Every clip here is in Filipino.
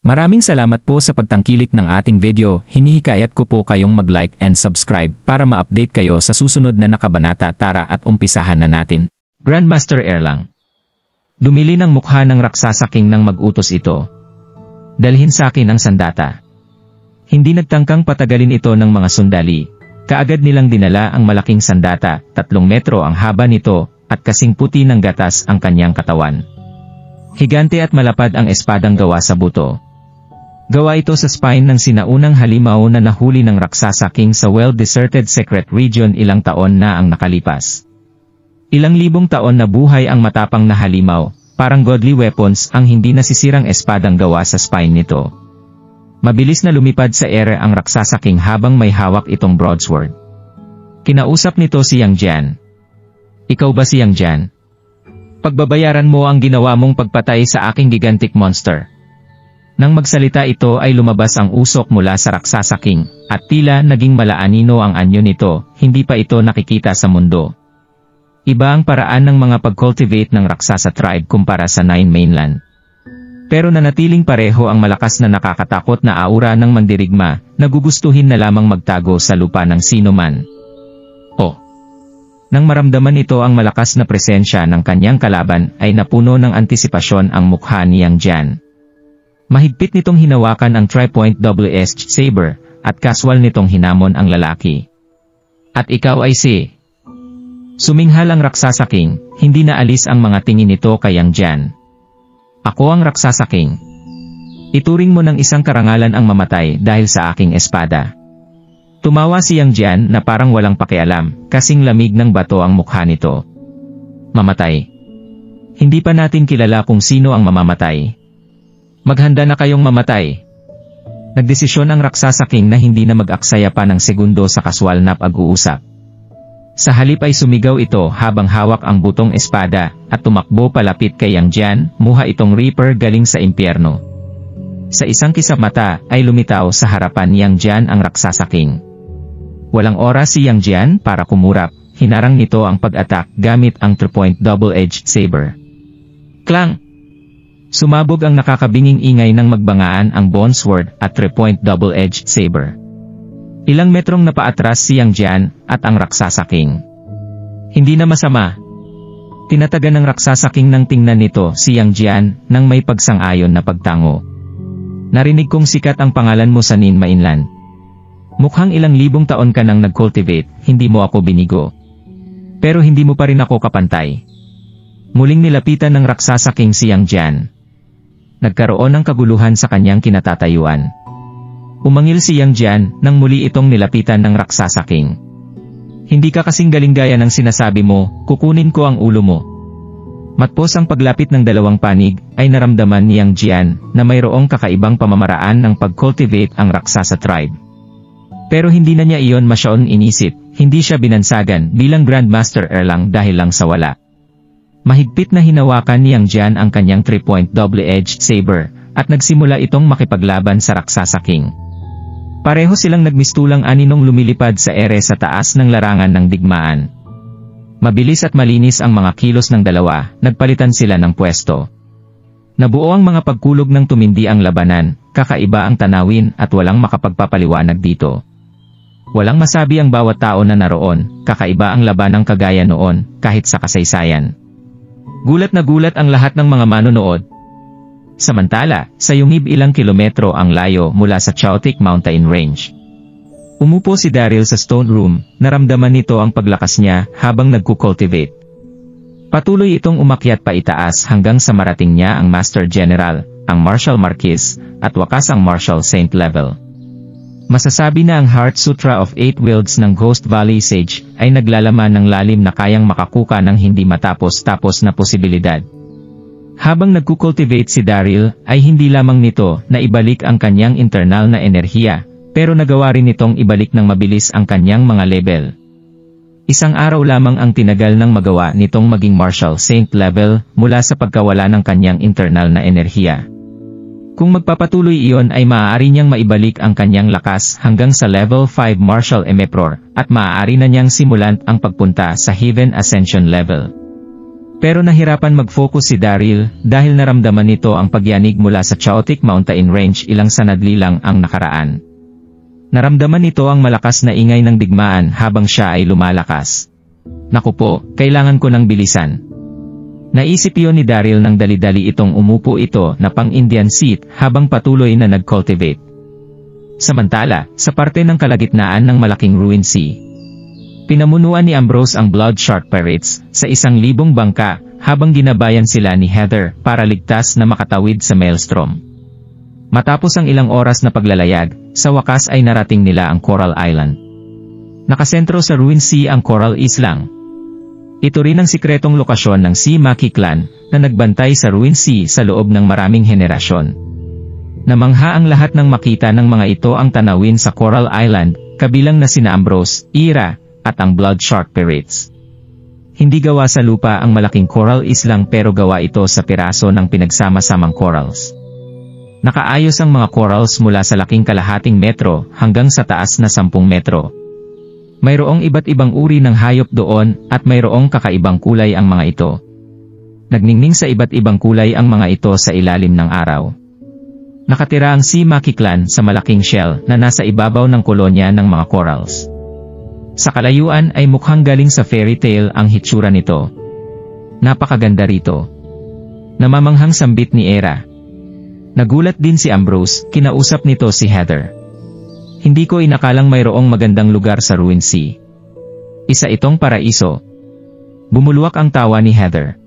Maraming salamat po sa pagtangkilik ng ating video. Hinihikayat ko po kayong mag-like and subscribe para ma-update kayo sa susunod na nakabanata. Tara at umpisahan na natin. Grandmaster Erlang. Dumili ng mukha ng Raksasa King nang mag-utos ito. Dalhin sa akin ang sandata. Hindi nagtangkang patagalin ito ng mga sundali. Kaagad nilang dinala ang malaking sandata, 3 metro ang haba nito, at kasing puti ng gatas ang kanyang katawan. Higante at malapad ang espadang gawa sa buto. Gawa ito sa spine ng sinaunang halimaw na nahuli ng Raksasa King sa well-deserted secret region ilang taon na ang nakalipas. Ilang libong taon na buhay ang matapang na halimaw, parang godly weapons ang hindi nasisirang espadang gawa sa spine nito. Mabilis na lumipad sa ere ang Raksasa King habang may hawak itong broadsword. Kinausap nito si Yang Jian. Ikaw ba si Yang Jian? Pagbabayaran mo ang ginawa mong pagpatay sa aking gigantic monster. Nang magsalita ito ay lumabas ang usok mula sa Raksasa King, at tila naging malaanino ang anyo nito, hindi pa ito nakikita sa mundo. Iba ang paraan ng mga pag-cultivate ng Raksasa tribe kumpara sa Nine Mainland. Pero nanatiling pareho ang malakas na nakakatakot na aura ng mandirigma, nagugustuhin na lamang magtago sa lupa ng sino man. Nang maramdaman ito ang malakas na presensya ng kanyang kalaban ay napuno ng antisipasyon ang mukha ni Yang Jian. Mahigpit nitong hinawakan ang tri-point double-edged saber, at kaswal nitong hinamon ang lalaki. At ikaw ay si... Suminghal ang Raksasa King, hindi naalis ang mga tingin nito kay Yang Jian. Ako ang Raksasa King. Ituring mo ng isang karangalan ang mamatay dahil sa aking espada. Tumawa si Yang Jian na parang walang pakialam, kasing lamig ng bato ang mukha nito. Mamatay. Hindi pa natin kilala kung sino ang mamamatay. Maghanda na kayong mamatay. Nagdesisyon ang Raksasa King na hindi na mag-aksaya pa ng segundo sa kaswal na pag-uusap. Sa halip ay sumigaw ito habang hawak ang butong espada, at tumakbo palapit kay Yang Jian, muha itong Reaper galing sa impyerno. Sa isang kisap mata ay lumitaw sa harapan ni Yang Jian ang Raksasa King. Walang oras si Yang Jian para kumurap, hinarang nito ang pag-attack gamit ang 3-point double-edged saber. Klang! Sumabog ang nakakabinging ingay ng magbangaan ang bone sword at 3-point double-edged saber. Ilang metrong napaatras si Yang Jian at ang Raksasa King. Hindi na masama. Tinatagan ng Raksasa King nang tingnan nito si Yang Jian nang may pagsang-ayon na pagtango. Narinig kong sikat ang pangalan mo sa Nine Mainland. Mukhang ilang libong taon ka nang nag-cultivate, hindi mo ako binigo. Pero hindi mo pa rin ako kapantay. Muling nilapitan ng Raksasa King si Yang Jian. Nagkaroon ng kaguluhan sa kanyang kinatatayuan. Umangil si Yang Jian nang muli itong nilapitan ng Raksasa King. Hindi ka kasing galing gaya ng sinasabi mo, kukunin ko ang ulo mo. Matpos ang paglapit ng dalawang panig, ay naramdaman ni Yang Jian na mayroong kakaibang pamamaraan ng pag-cultivate ang Raksasa tribe. Pero hindi na niya iyon masyadong inisip, hindi siya binansagan bilang Grandmaster Erlang dahil lang sa wala. Mahigpit na hinawakan ni Yang Jian ang kanyang 3-point double-edged saber, at nagsimula itong makipaglaban sa Raksasa King. Pareho silang nagmistulang aninong lumilipad sa ere sa taas ng larangan ng digmaan. Mabilis at malinis ang mga kilos ng dalawa, nagpalitan sila ng pwesto. Nabuo ang mga pagkulog ng tumindi ang labanan, kakaiba ang tanawin at walang makapagpapaliwanag dito. Walang masabi ang bawat tao na naroon, kakaiba ang labanang kagaya noon, kahit sa kasaysayan. Gulat na gulat ang lahat ng mga manonood. Samantala, sa yungib ilang kilometro ang layo mula sa Chaotic Mountain Range. Umupo si Daryl sa stone room, naramdaman nito ang paglakas niya habang nagkukultivate. Patuloy itong umakyat pa itaas hanggang sa marating niya ang Master General, ang Marshal Marquis, at wakas ang Marshal Saint level. Masasabi na ang Heart Sutra of 8 Worlds ng Ghost Valley Sage ay naglalaman ng lalim na kayang makakuka ng hindi matapos-tapos na posibilidad. Habang nagkukultivate si Daryl, ay hindi lamang nito na ibalik ang kanyang internal na enerhiya, pero nagawa rin nitong ibalik ng mabilis ang kanyang mga level. Isang araw lamang ang tinagal ng magawa nitong maging Marshal Saint level mula sa pagkawala ng kanyang internal na enerhiya. Kung magpapatuloy iyon ay maaari niyang maibalik ang kanyang lakas hanggang sa level 5 Marshal Emperor, at maaari na niyang simulan ang pagpunta sa Heaven Ascension level. Pero nahirapan mag-focus si Daryl dahil naramdaman nito ang pagyanig mula sa chaotic mountain range ilang sanadli lang ang nakaraan. Naramdaman nito ang malakas na ingay ng digmaan habang siya ay lumalakas. Naku po, kailangan ko ng bilisan. Naisip yun ni Daryl nang dali-dali itong umupo ito na pang-Indian seat habang patuloy na nag-cultivate. Samantala, sa parte ng kalagitnaan ng malaking ruined sea, pinamunuan ni Ambrose ang Blood Shark Pirates sa 1,000 bangka habang ginabayan sila ni Heather para ligtas na makatawid sa maelstrom. Matapos ang ilang oras na paglalayag, sa wakas ay narating nila ang Coral Island. Nakasentro sa ruined sea ang Coral Islang. Ito rin ang sikretong lokasyon ng Sea Maki Clan na nagbantay sa ruined sea sa loob ng maraming henerasyon. Namangha ang lahat ng makita ng mga ito ang tanawin sa Coral Island, kabilang na sina Ambrose, Ira, at ang Blood Shark Pirates. Hindi gawa sa lupa ang malaking Coral Islang pero gawa ito sa piraso ng pinagsama-samang corals. Nakaayos ang mga corals mula sa laking kalahating metro hanggang sa taas na 10 metro. Mayroong iba't ibang uri ng hayop doon at mayroong kakaibang kulay ang mga ito. Nagningning sa iba't ibang kulay ang mga ito sa ilalim ng araw. Nakatira ang Sea Maki Clan sa malaking shell na nasa ibabaw ng kolonya ng mga corals. Sa kalayuan ay mukhang galing sa fairy tale ang hitsura nito. Napakaganda rito. Namamanghang sambit ni Era. Nagulat din si Ambrose, kinausap nito si Heather. Hindi ko inakalang mayroong magandang lugar sa ruined sea. Isa itong paraiso. Bumulwak ang tawa ni Heather.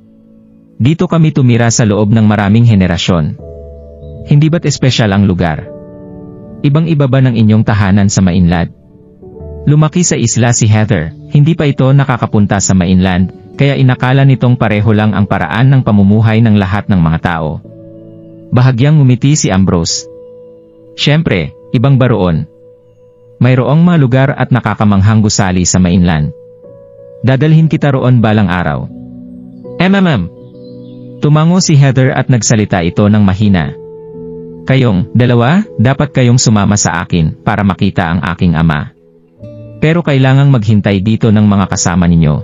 Dito kami tumira sa loob ng maraming henerasyon. Hindi ba't espesyal ang lugar? Ibang-iba ba ng inyong tahanan sa mainland? Lumaki sa isla si Heather, hindi pa ito nakakapunta sa mainland, kaya inakala nitong pareho lang ang paraan ng pamumuhay ng lahat ng mga tao. Bahagyang ngumiti si Ambrose. Siyempre, ibang ba roon? Mayroong mga lugar at nakakamanghang gusali sa mainland. Dadalhin kita roon balang araw. Tumango si Heather at nagsalita ito ng mahina. Kayong dalawa, dapat kayong sumama sa akin para makita ang aking ama. Pero kailangang maghintay dito ng mga kasama ninyo.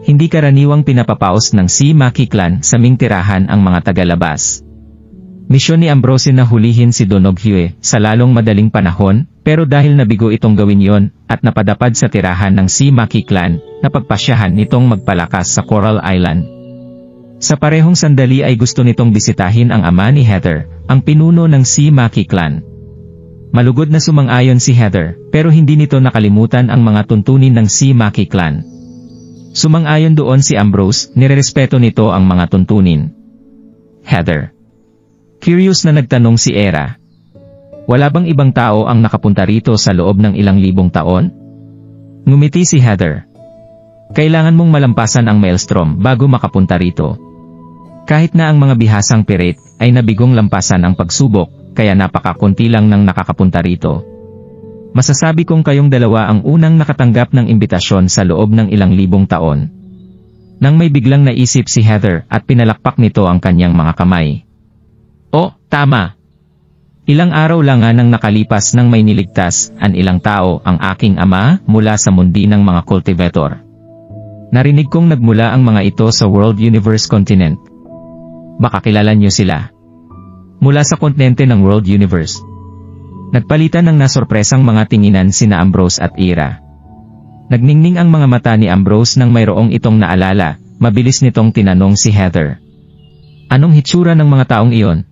Hindi karaniwang pinapapaos ng Sea Maki Clan sa ming tirahan ang mga tagalabas. Misyon ni Ambrose na hulihin si Donoghue sa lalong madaling panahon, pero dahil nabigo itong gawin yon at napadapad sa tirahan ng Sea Maki Clan, napagpasyahan nitong magpalakas sa Coral Island. Sa parehong sandali ay gusto nitong bisitahin ang ama ni Heather, ang pinuno ng Sea Maki Clan. Malugod na sumang-ayon si Heather, pero hindi nito nakalimutan ang mga tuntunin ng Sea Maki Clan. Sumang-ayon doon si Ambrose, nirerespeto nito ang mga tuntunin. Heather. Curious na nagtanong si Era. Wala bang ibang tao ang nakapunta rito sa loob ng ilang libong taon? Ngumiti si Heather. Kailangan mong malampasan ang maelstrom bago makapunta rito. Kahit na ang mga bihasang pirate ay nabigong lampasan ang pagsubok, kaya napakakunti lang nang nakakapunta rito. Masasabi kong kayong dalawa ang unang nakatanggap ng imbitasyon sa loob ng ilang libong taon. Nang may biglang naisip si Heather at pinalakpak nito ang kanyang mga kamay. Oh, tama. Ilang araw lang nang nakalipas nang may niligtas ang ilang tao ang aking ama mula sa mundi ng mga cultivator. Narinig kong nagmula ang mga ito sa World Universe Continent. Baka kilala niyo sila. Mula sa kontinente ng World Universe. Nagpalitan ng nasorpresang mga tinginan sina Ambrose at Ira. Nagningning ang mga mata ni Ambrose nang mayroong itong naalala, mabilis nitong tinanong si Heather. Anong hitsura ng mga taong iyon?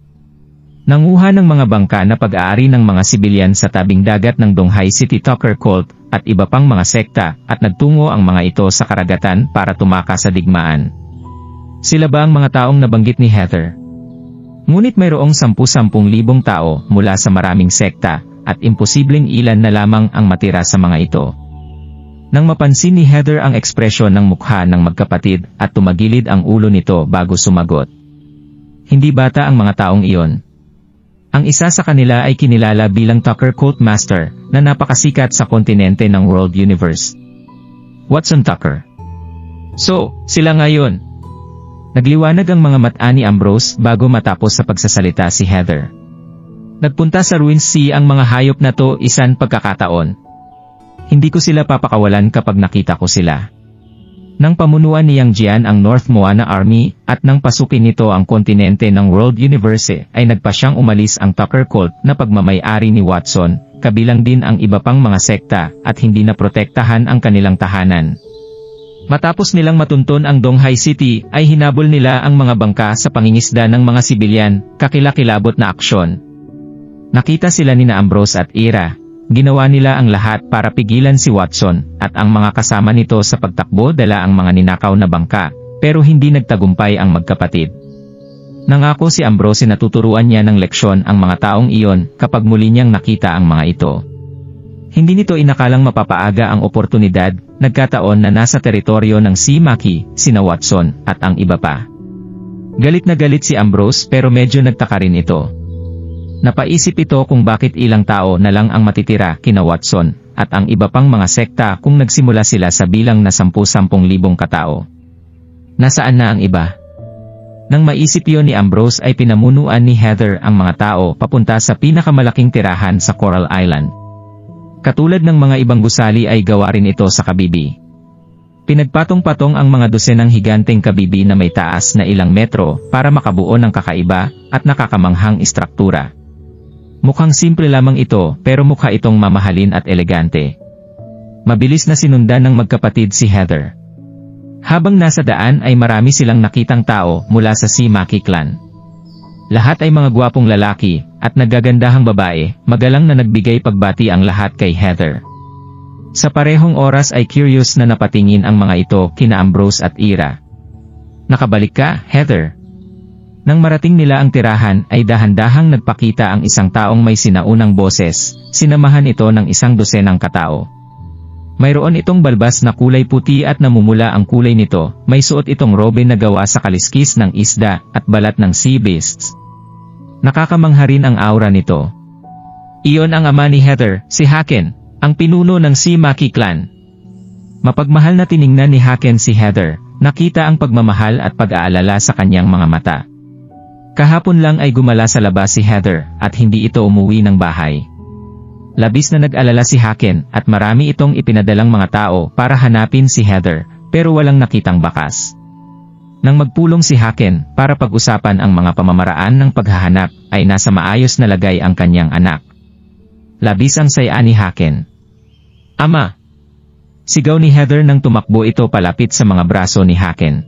Nanguha ng mga bangka na pag-aari ng mga sibilyan sa tabing dagat ng Donghai City Tucker Cult at iba pang mga sekta at nagtungo ang mga ito sa karagatan para tumakas sa digmaan. Sila ba ang mga taong nabanggit ni Heather? Ngunit mayroong 10,000 tao mula sa maraming sekta at imposibleng ilan na lamang ang matira sa mga ito. Nang mapansin ni Heather ang ekspresyon ng mukha ng magkapatid at tumagilid ang ulo nito bago sumagot. Hindi bata ang mga taong iyon. Ang isa sa kanila ay kinilala bilang Tucker Cult Master na napakasikat sa kontinente ng World Universe. Watson Tucker. So, sila ngayon. Nagliwanag ang mga mata ni Ambrose bago matapos sa pagsasalita si Heather. Nagpunta sa ruined sea ang mga hayop na to isang pagkakataon. Hindi ko sila papakawalan kapag nakita ko sila. Nang pamunuan ni Yang Jian ang North Moana Army, at nang pasukin nito ang kontinente ng World Universe, ay nagpa siyang umalis ang Tucker Cult na pagmamay-ari ni Watson, kabilang din ang iba pang mga sekta, at hindi na protektahan ang kanilang tahanan. Matapos nilang matunton ang Donghai City, ay hinabol nila ang mga bangka sa pangingisda ng mga sibilyan, kakilakilabot na aksyon. Nakita sila ni Ambrose at Ira. Ginawa nila ang lahat para pigilan si Watson, at ang mga kasama nito sa pagtakbo dala ang mga ninakaw na bangka, pero hindi nagtagumpay ang magkapatid. Nangako si Ambrose na tuturuan niya ng leksyon ang mga taong iyon kapag muli niyang nakita ang mga ito. Hindi nito inakalang mapapaaga ang oportunidad, nagkataon na nasa teritoryo ng si Maki, sina Watson, at ang iba pa. Galit na galit si Ambrose pero medyo nagtaka rin ito. Napaisip ito kung bakit ilang tao na lang ang matitira kina Watson, at ang iba pang mga sekta kung nagsimula sila sa bilang na 10,000 katao. Nasaan na ang iba? Nang maisip yon ni Ambrose ay pinamunuan ni Heather ang mga tao papunta sa pinakamalaking tirahan sa Coral Island. Katulad ng mga ibang gusali ay gawa rin ito sa kabibi. Pinagpatong-patong ang mga dosenang higanteng kabibi na may taas na ilang metro para makabuo ng kakaiba at nakakamanghang istruktura. Mukhang simple lamang ito pero mukha itong mamahalin at elegante. Mabilis na sinundan ng magkapatid si Heather. Habang nasa daan ay marami silang nakitang tao mula sa si Maki clan. Lahat ay mga gwapong lalaki at nagagandahang babae, magalang na nagbigay pagbati ang lahat kay Heather. Sa parehong oras ay curious na napatingin ang mga ito kina Ambrose at Ira. Nakabalik ka, Heather? Nang marating nila ang tirahan ay dahan-dahang nagpakita ang isang taong may sinaunang boses, sinamahan ito ng 12 katao. Mayroon itong balbas na kulay puti at namumula ang kulay nito, may suot itong robe na gawa sa kaliskis ng isda at balat ng sea beasts. Nakakamangha rin ang aura nito. Iyon ang ama ni Heather, si Haken, ang pinuno ng si Maki clan. Mapagmahal na tiningnan ni Haken si Heather, nakita ang pagmamahal at pag-aalala sa kanyang mga mata. Kahapon lang ay gumala sa labas si Heather at hindi ito umuwi ng bahay. Labis na nag-alala si Haken at marami itong ipinadalang mga tao para hanapin si Heather pero walang nakitang bakas. Nang magpulong si Haken para pag-usapan ang mga pamamaraan ng paghahanap ay nasa maayos na lagay ang kanyang anak. Labis ang saya ni Haken. Ama! Sigaw ni Heather nang tumakbo ito palapit sa mga braso ni Haken.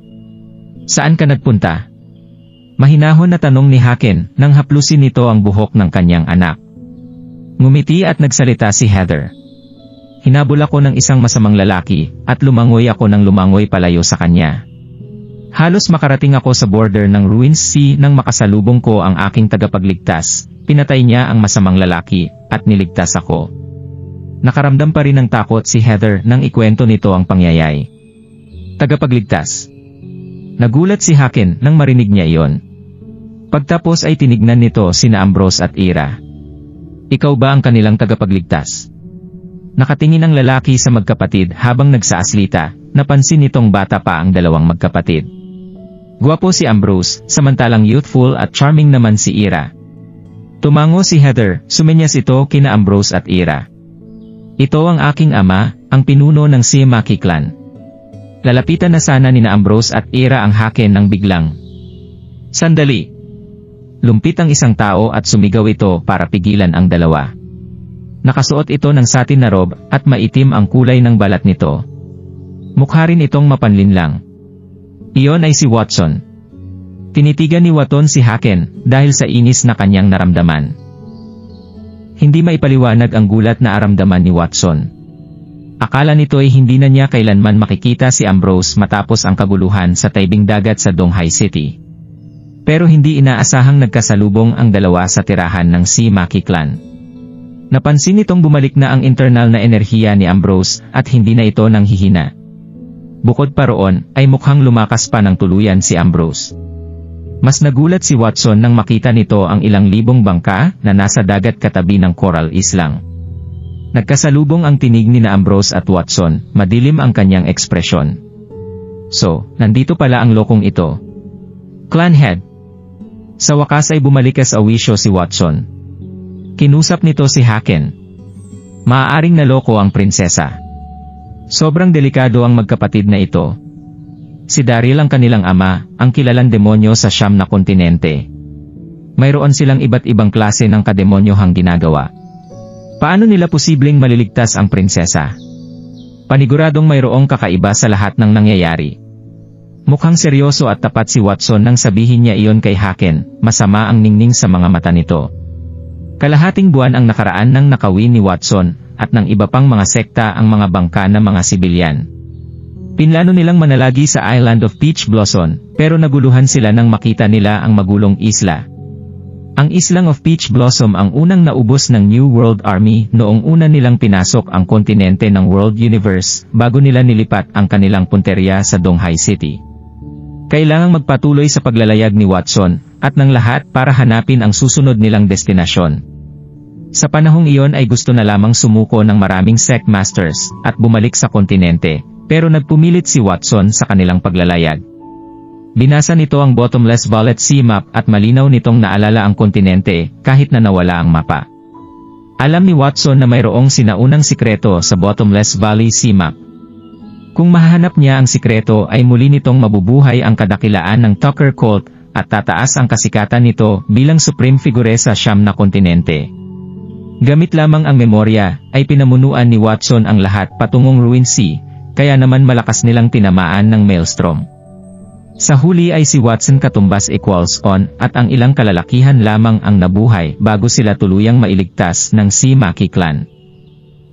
Saan ka nagpunta? Mahinahon na tanong ni Haken nang haplusin nito ang buhok ng kanyang anak. Ngumiti at nagsalita si Heather. Hinabol ako ng isang masamang lalaki at lumangoy ako ng lumangoy palayo sa kanya. Halos makarating ako sa border ng Ruins Sea nang makasalubong ko ang aking tagapagligtas. Pinatay niya ang masamang lalaki at niligtas ako. Nakaramdam pa rin ng takot si Heather nang ikwento nito ang pangyayari. Tagapagligtas. Nagulat si Haken nang marinig niya iyon. Pagtapos ay tinignan nito sina Ambrose at Ira. Ikaw ba ang kanilang tagapagligtas? Nakatingin ang lalaki sa magkapatid habang nagsaaslita, napansin nitong bata pa ang dalawang magkapatid. Gwapo si Ambrose, samantalang youthful at charming naman si Ira. Tumango si Heather, sumenyas ito kina Ambrose at Ira. Ito ang aking ama, ang pinuno ng si Maki clan. Lalapitan na sana ni Ambrose at Ira ang Haken nang biglang. Sandali! Lumpit ang isang tao at sumigaw ito para pigilan ang dalawa. Nakasuot ito ng satin na robe at maitim ang kulay ng balat nito. Mukha rin itong mapanlinlang. Iyon ay si Watson. Tinitigan ni Watson si Haken dahil sa inis na kanyang naramdaman. Hindi maipaliwanag ang gulat na aramdaman ni Watson. Akala nito ay hindi na niya kailanman makikita si Ambrose matapos ang kaguluhan sa taibing dagat sa Donghai City. Pero hindi inaasahang nagkasalubong ang dalawa sa tirahan ng si Maki clan. Napansin nitong bumalik na ang internal na enerhiya ni Ambrose at hindi na ito nanghihina. Bukod pa roon ay mukhang lumakas pa ng tuluyan si Ambrose. Mas nagulat si Watson nang makita nito ang ilang libong bangka na nasa dagat katabi ng Coral Islang. Nagkasalubong ang tinig ni Ambrose at Watson, madilim ang kanyang ekspresyon. So, nandito pala ang lokong ito. Clan head. Sa wakas ay bumalik sa wisyo si Watson. Kinusap nito si Haken. Maaaring naloko ang prinsesa. Sobrang delikado ang magkapatid na ito. Si Daryl ang kanilang ama, ang kilalang demonyo sa 9 na kontinente. Mayroon silang iba't ibang klase ng kademonyohang ginagawa. Paano nila posibleng maliligtas ang prinsesa? Paniguradong mayroong kakaiba sa lahat ng nangyayari. Mukhang seryoso at tapat si Watson nang sabihin niya iyon kay Haken, masama ang ningning sa mga mata nito. Kalahating buwan ang nakaraan nang nakawin ni Watson, at ng iba pang mga sekta ang mga bangka ng mga sibilyan. Pinlano nilang manalagi sa Island of Peach Blossom, pero naguluhan sila nang makita nila ang magulong isla. Ang Islang of Peach Blossom ang unang naubos ng New World Army noong una nilang pinasok ang kontinente ng World Universe bago nila nilipat ang kanilang punteriya sa Donghai City. Kailangang magpatuloy sa paglalayag ni Watson at ng lahat para hanapin ang susunod nilang destinasyon. Sa panahong iyon ay gusto na lamang sumuko ng maraming sect masters at bumalik sa kontinente, pero nagpumilit si Watson sa kanilang paglalayag. Binasa nito ang Bottomless Valley Sea Map at malinaw nitong naalala ang kontinente kahit na nawala ang mapa. Alam ni Watson na mayroong sinaunang sikreto sa Bottomless Valley Sea Map. Kung mahahanap niya ang sikreto ay muli nitong mabubuhay ang kadakilaan ng Tucker Cult at tataas ang kasikatan nito bilang supreme figure sa 9 na kontinente. Gamit lamang ang memorya ay pinamunuan ni Watson ang lahat patungong Ruin Sea, kaya naman malakas nilang tinamaan ng maelstrom. Sa huli ay si Watson katumbas equals on at ang ilang kalalakihan lamang ang nabuhay bago sila tuluyang mailigtas ng Si Maki Clan.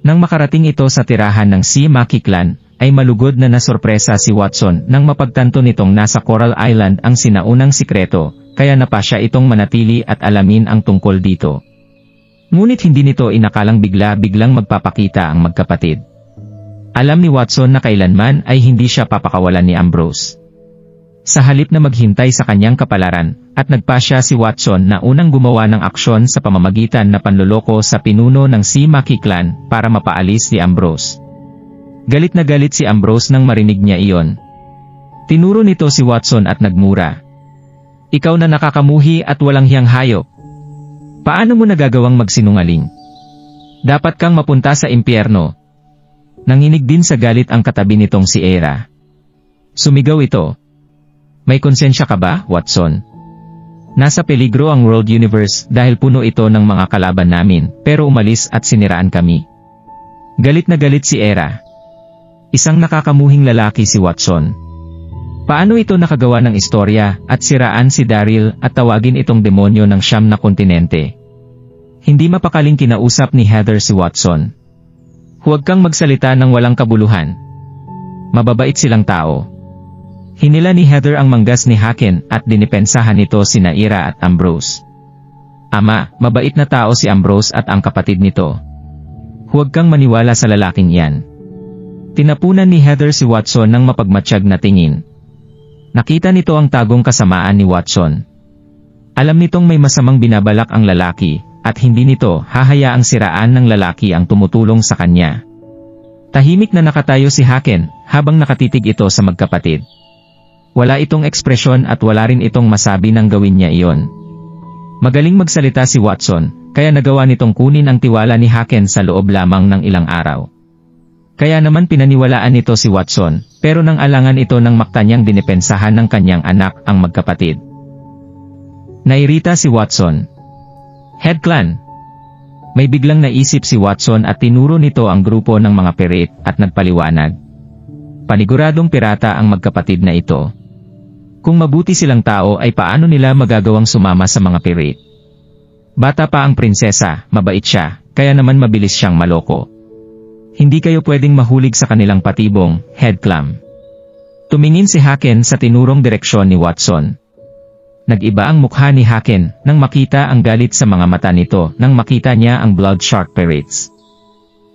Nang makarating ito sa tirahan ng Si Maki Clan, ay malugod na nasorpresa si Watson nang mapagtanto nitong nasa Coral Island ang sinaunang sikreto, kaya napasya itong manatili at alamin ang tungkol dito. Ngunit hindi nito inakalang biglang magpapakita ang magkapatid. Alam ni Watson na kailanman ay hindi siya papakawalan ni Ambrose. Sa halip na maghintay sa kanyang kapalaran, at nagpasya si Watson na unang gumawa ng aksyon sa pamamagitan na panloloko sa pinuno ng Si Maki Clan para mapaalis si Ambrose. Galit na galit si Ambrose nang marinig niya iyon. Tinuro nito si Watson at nagmura. Ikaw na nakakamuhi at walang hiyang hayop. Paano mo nagagawang magsinungaling? Dapat kang mapunta sa impyerno. Nanginig din sa galit ang katabi nitong si Era. Sumigaw ito. May konsensya ka ba, Watson? Nasa peligro ang World Universe dahil puno ito ng mga kalaban namin, pero umalis at siniraan kami. Galit na galit si Era. Isang nakakamuhing lalaki si Watson. Paano ito nakagawa ng istorya at siraan si Daryl at tawagin itong demonyo ng 9 na kontinente? Hindi mapakaling kinausap ni Heather si Watson. Huwag kang magsalita ng walang kabuluhan. Mababait silang tao. Hinila ni Heather ang manggas ni Haken at dinipensahan nito sina Ira at Ambrose. Ama, mabait na tao si Ambrose at ang kapatid nito. Huwag kang maniwala sa lalaking iyan. Tinapunan ni Heather si Watson ng mapagmatsyag na tingin. Nakita nito ang tagong kasamaan ni Watson. Alam nitong may masamang binabalak ang lalaki, at hindi nito hahayaang siraan ng lalaki ang tumutulong sa kanya. Tahimik na nakatayo si Haken, habang nakatitig ito sa magkapatid. Wala itong ekspresyon at wala rin itong masabi nang gawin niya iyon. Magaling magsalita si Watson, kaya nagawa nitong kunin ang tiwala ni Haken sa loob lamang ng ilang araw. Kaya naman pinaniwalaan nito si Watson, pero nang alangan ito ng maktanyang dinipensahan ng kanyang anak ang magkapatid. Nairita si Watson. Head Clan. May biglang naisip si Watson at tinuro nito ang grupo ng mga pirit at nagpaliwanag. Paniguradong pirata ang magkapatid na ito. Kung mabuti silang tao ay paano nila magagawang sumama sa mga pirit? Bata pa ang prinsesa, mabait siya, kaya naman mabilis siyang maloko. Hindi kayo pwedeng mahulig sa kanilang patibong, Head Clan. Tumingin si Haken sa tinurong direksyon ni Watson. Nag-iba ang mukha ni Haken nang makita ang galit sa mga mata nito nang makita niya ang Blood Shark Pirates.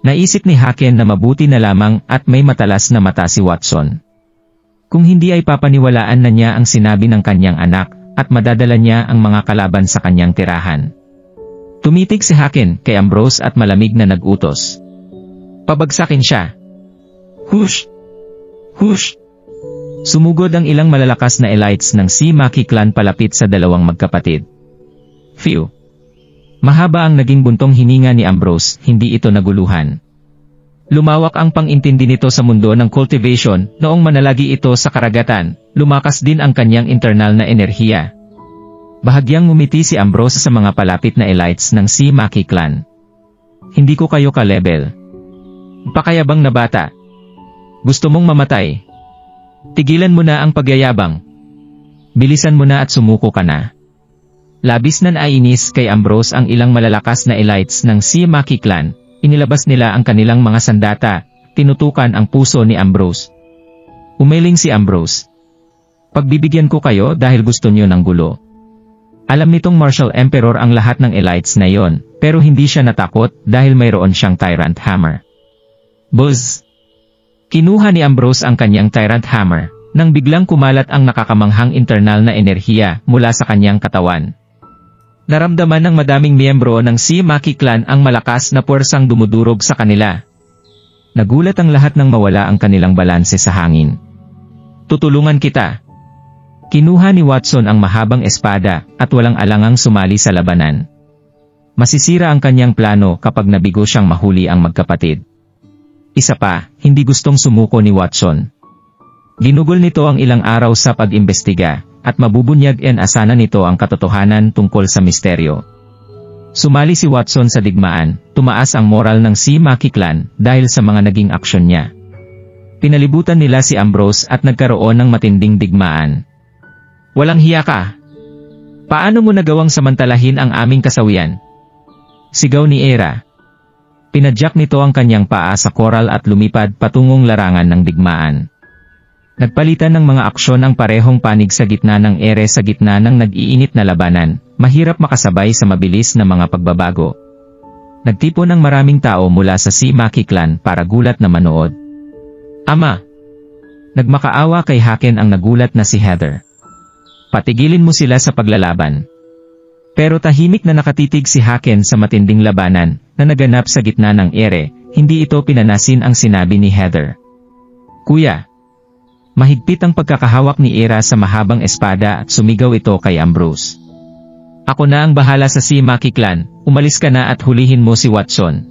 Naisip ni Haken na mabuti na lamang at may matalas na mata si Watson. Kung hindi ay papaniwalaan na niya ang sinabi ng kanyang anak at madadala niya ang mga kalaban sa kanyang tirahan. Tumitig si Haken kay Ambrose at malamig na nag-utos. Pabagsakin siya. Hush! Hush! Sumugod ang ilang malalakas na elites ng Si Maki Clan palapit sa dalawang magkapatid. Phew! Mahaba ang naging buntong hininga ni Ambrose, hindi ito naguluhan. Lumawak ang pang-intindi nito sa mundo ng cultivation, noong manalagi ito sa karagatan, lumakas din ang kanyang internal na enerhiya. Bahagyang ngumiti si Ambrose sa mga palapit na elites ng Si Maki clan. Hindi ko kayo ka-level. Pakayabang na bata. Gusto mong mamatay? Tigilan mo na ang pagyayabang. Bilisan mo na at sumuko ka na. Labis na nainis kay Ambrose ang ilang malalakas na elites ng Si Maki clan. Inilabas nila ang kanilang mga sandata, tinutukan ang puso ni Ambrose. Umiling si Ambrose. Pagbibigyan ko kayo dahil gusto niyo ng gulo. Alam nitong Martial Emperor ang lahat ng elites na yon, pero hindi siya natakot dahil mayroon siyang Tyrant Hammer. Buzz! Kinuha ni Ambrose ang kanyang Tyrant Hammer, nang biglang kumalat ang nakakamanghang internal na enerhiya mula sa kanyang katawan. Naramdaman ng madaming miyembro ng Si Maki clan ang malakas na puwersang dumudurog sa kanila. Nagulat ang lahat nang mawala ang kanilang balanse sa hangin. Tutulungan kita. Kinuha ni Watson ang mahabang espada at walang alangang sumali sa labanan. Masisira ang kanyang plano kapag nabigo siyang mahuli ang magkapatid. Isa pa, hindi gustong sumuko ni Watson. Ginugol nito ang ilang araw sa pag-imbestiga, at mabubunyag asanan nito ang katotohanan tungkol sa misteryo. Sumali si Watson sa digmaan, tumaas ang moral ng Si Maki clan dahil sa mga naging aksyon niya. Pinalibutan nila si Ambrose at nagkaroon ng matinding digmaan. Walang hiya ka! Paano mo nagawang samantalahin ang aming kasawian? Sigaw ni Era. Pinadyak nito ang kanyang paa sa koral at lumipad patungong larangan ng digmaan. Nagpalitan ng mga aksyon ang parehong panig sa gitna ng ere sa gitna ng nag-iinit na labanan, mahirap makasabay sa mabilis na mga pagbabago. Nagtipon ng maraming tao mula sa Si Maki clan para gulat na manood. Ama! Nagmakaawa kay Haken ang nagulat na si Heather. Patigilin mo sila sa paglalaban. Pero tahimik na nakatitig si Haken sa matinding labanan na naganap sa gitna ng ere, hindi ito pinanasin ang sinabi ni Heather. Kuya! Mahigpit ang pagkakahawak ni Era sa mahabang espada at sumigaw ito kay Ambrose. Ako na ang bahala sa Si Maki clan, umalis ka na at hulihin mo si Watson.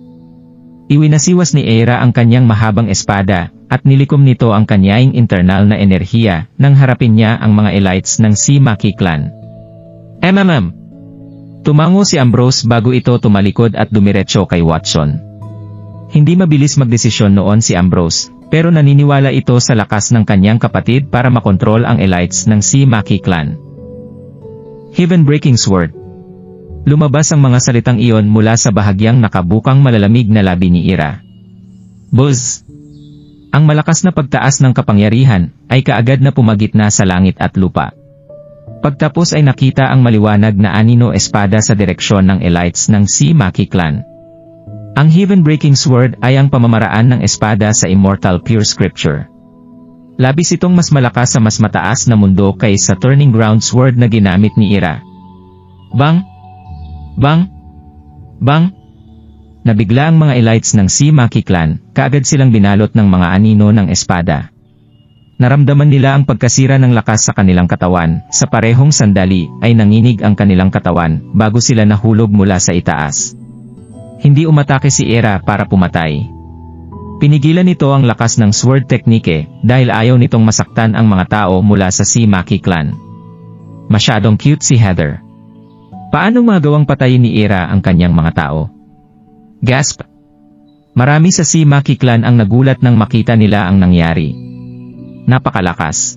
Iwinasiwas ni Era ang kanyang mahabang espada, at nilikom nito ang kanyaing internal na enerhiya nang harapin niya ang mga elites ng Si Maki clan. Tumango si Ambrose bago ito tumalikod at dumiretso kay Watson. Hindi mabilis magdesisyon noon si Ambrose, pero naniniwala ito sa lakas ng kanyang kapatid para makontrol ang elites ng Si Maki clan. Heaven-breaking sword. Lumabas ang mga salitang iyon mula sa bahagyang nakabukang malalamig na labi ni Era. Buzz! Ang malakas na pagtaas ng kapangyarihan ay kaagad na pumagitna sa langit at lupa. Pagtapos ay nakita ang maliwanag na anino espada sa direksyon ng elites ng Si Maki clan. Ang Heaven-breaking sword ay ang pamamaraan ng espada sa Immortal Pure Scripture. Labis itong mas malakas sa mas mataas na mundo kaysa Turning Ground sword na ginamit ni Era. Bang! Bang! Bang! Nabigla ang mga elites ng Si Maki clan, kaagad silang binalot ng mga anino ng espada. Naramdaman nila ang pagkasira ng lakas sa kanilang katawan, sa parehong sandali ay nanginig ang kanilang katawan bago sila nahulog mula sa itaas. Hindi umatake si Era para pumatay. Pinigilan nito ang lakas ng sword technique dahil ayaw nitong masaktan ang mga tao mula sa Si Maki clan. Masyadong cute si Heather. Paano magawang patayin ni Era ang kanyang mga tao? Gasp! Marami sa Si Maki clan ang nagulat nang makita nila ang nangyari. Napakalakas.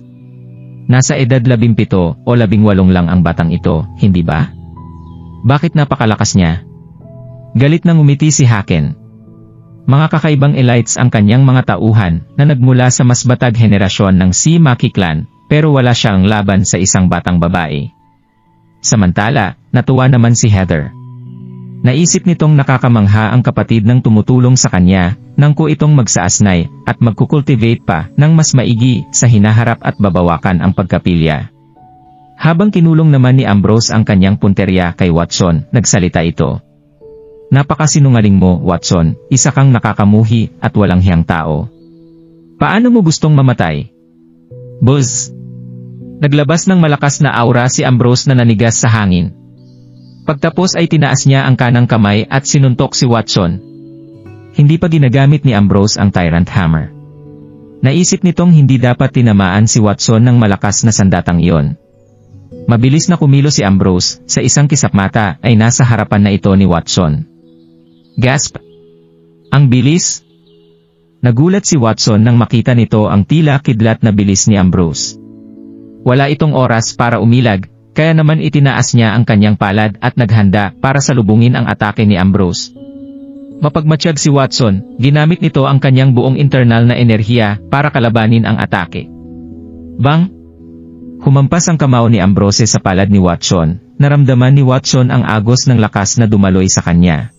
Nasa edad 17 o 18 lang ang batang ito, hindi ba? Bakit napakalakas niya? Galit nang umiti si Haken. Mga kakaibang elites ang kanyang mga tauhan na nagmula sa mas batag henerasyon ng Si Maki clan, pero wala siyang laban sa isang batang babae. Samantala, natuwa naman si Heather. Naisip nitong nakakamangha ang kapatid ng tumutulong sa kanya, nang ko itong magsaasnay at magkukultivate pa ng mas maigi sa hinaharap at babawakan ang pagkapilya. Habang kinulong naman ni Ambrose ang kanyang punterya kay Watson, nagsalita ito. Napakasinungaling mo, Watson, isa kang nakakamuhi at walang hiyang tao. Paano mo gustong mamatay? Buzz! Naglabas ng malakas na aura si Ambrose na nanigas sa hangin. Pagtapos ay tinaas niya ang kanang kamay at sinuntok si Watson. Hindi pa ginagamit ni Ambrose ang Tyrant Hammer. Naisip nitong hindi dapat tinamaan si Watson ng malakas na sandatang iyon. Mabilis na kumilo si Ambrose, sa isang kisap mata ay nasa harapan na ito ni Watson. Gasp! Ang bilis! Nagulat si Watson nang makita nito ang tila kidlat na bilis ni Ambrose. Wala itong oras para umilag, kaya naman itinaas niya ang kanyang palad at naghanda para salubungin ang atake ni Ambrose. Mapagmatsyag si Watson, ginamit nito ang kanyang buong internal na enerhiya para kalabanin ang atake. Bang! Humampas ang kamao ni Ambrose sa palad ni Watson, naramdaman ni Watson ang agos ng lakas na dumaloy sa kanya.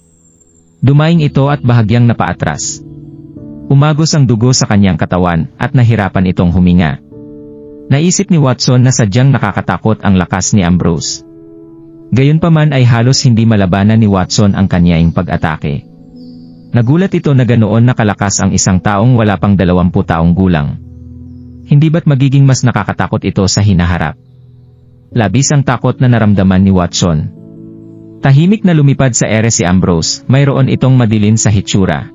Dumaing ito at bahagyang napaatras. Umagos ang dugo sa kanyang katawan at nahirapan itong huminga. Naisip ni Watson na sadyang nakakatakot ang lakas ni Ambrose. Gayunpaman ay halos hindi malabanan ni Watson ang kanyaing pag-atake. Nagulat ito na ganoon nakalakas ang isang taong wala pang 20 taong gulang. Hindi ba't magiging mas nakakatakot ito sa hinaharap? Labis ang takot na naramdaman ni Watson. Tahimik na lumipad sa ere si Ambrose, mayroon itong madilin sa hitsura.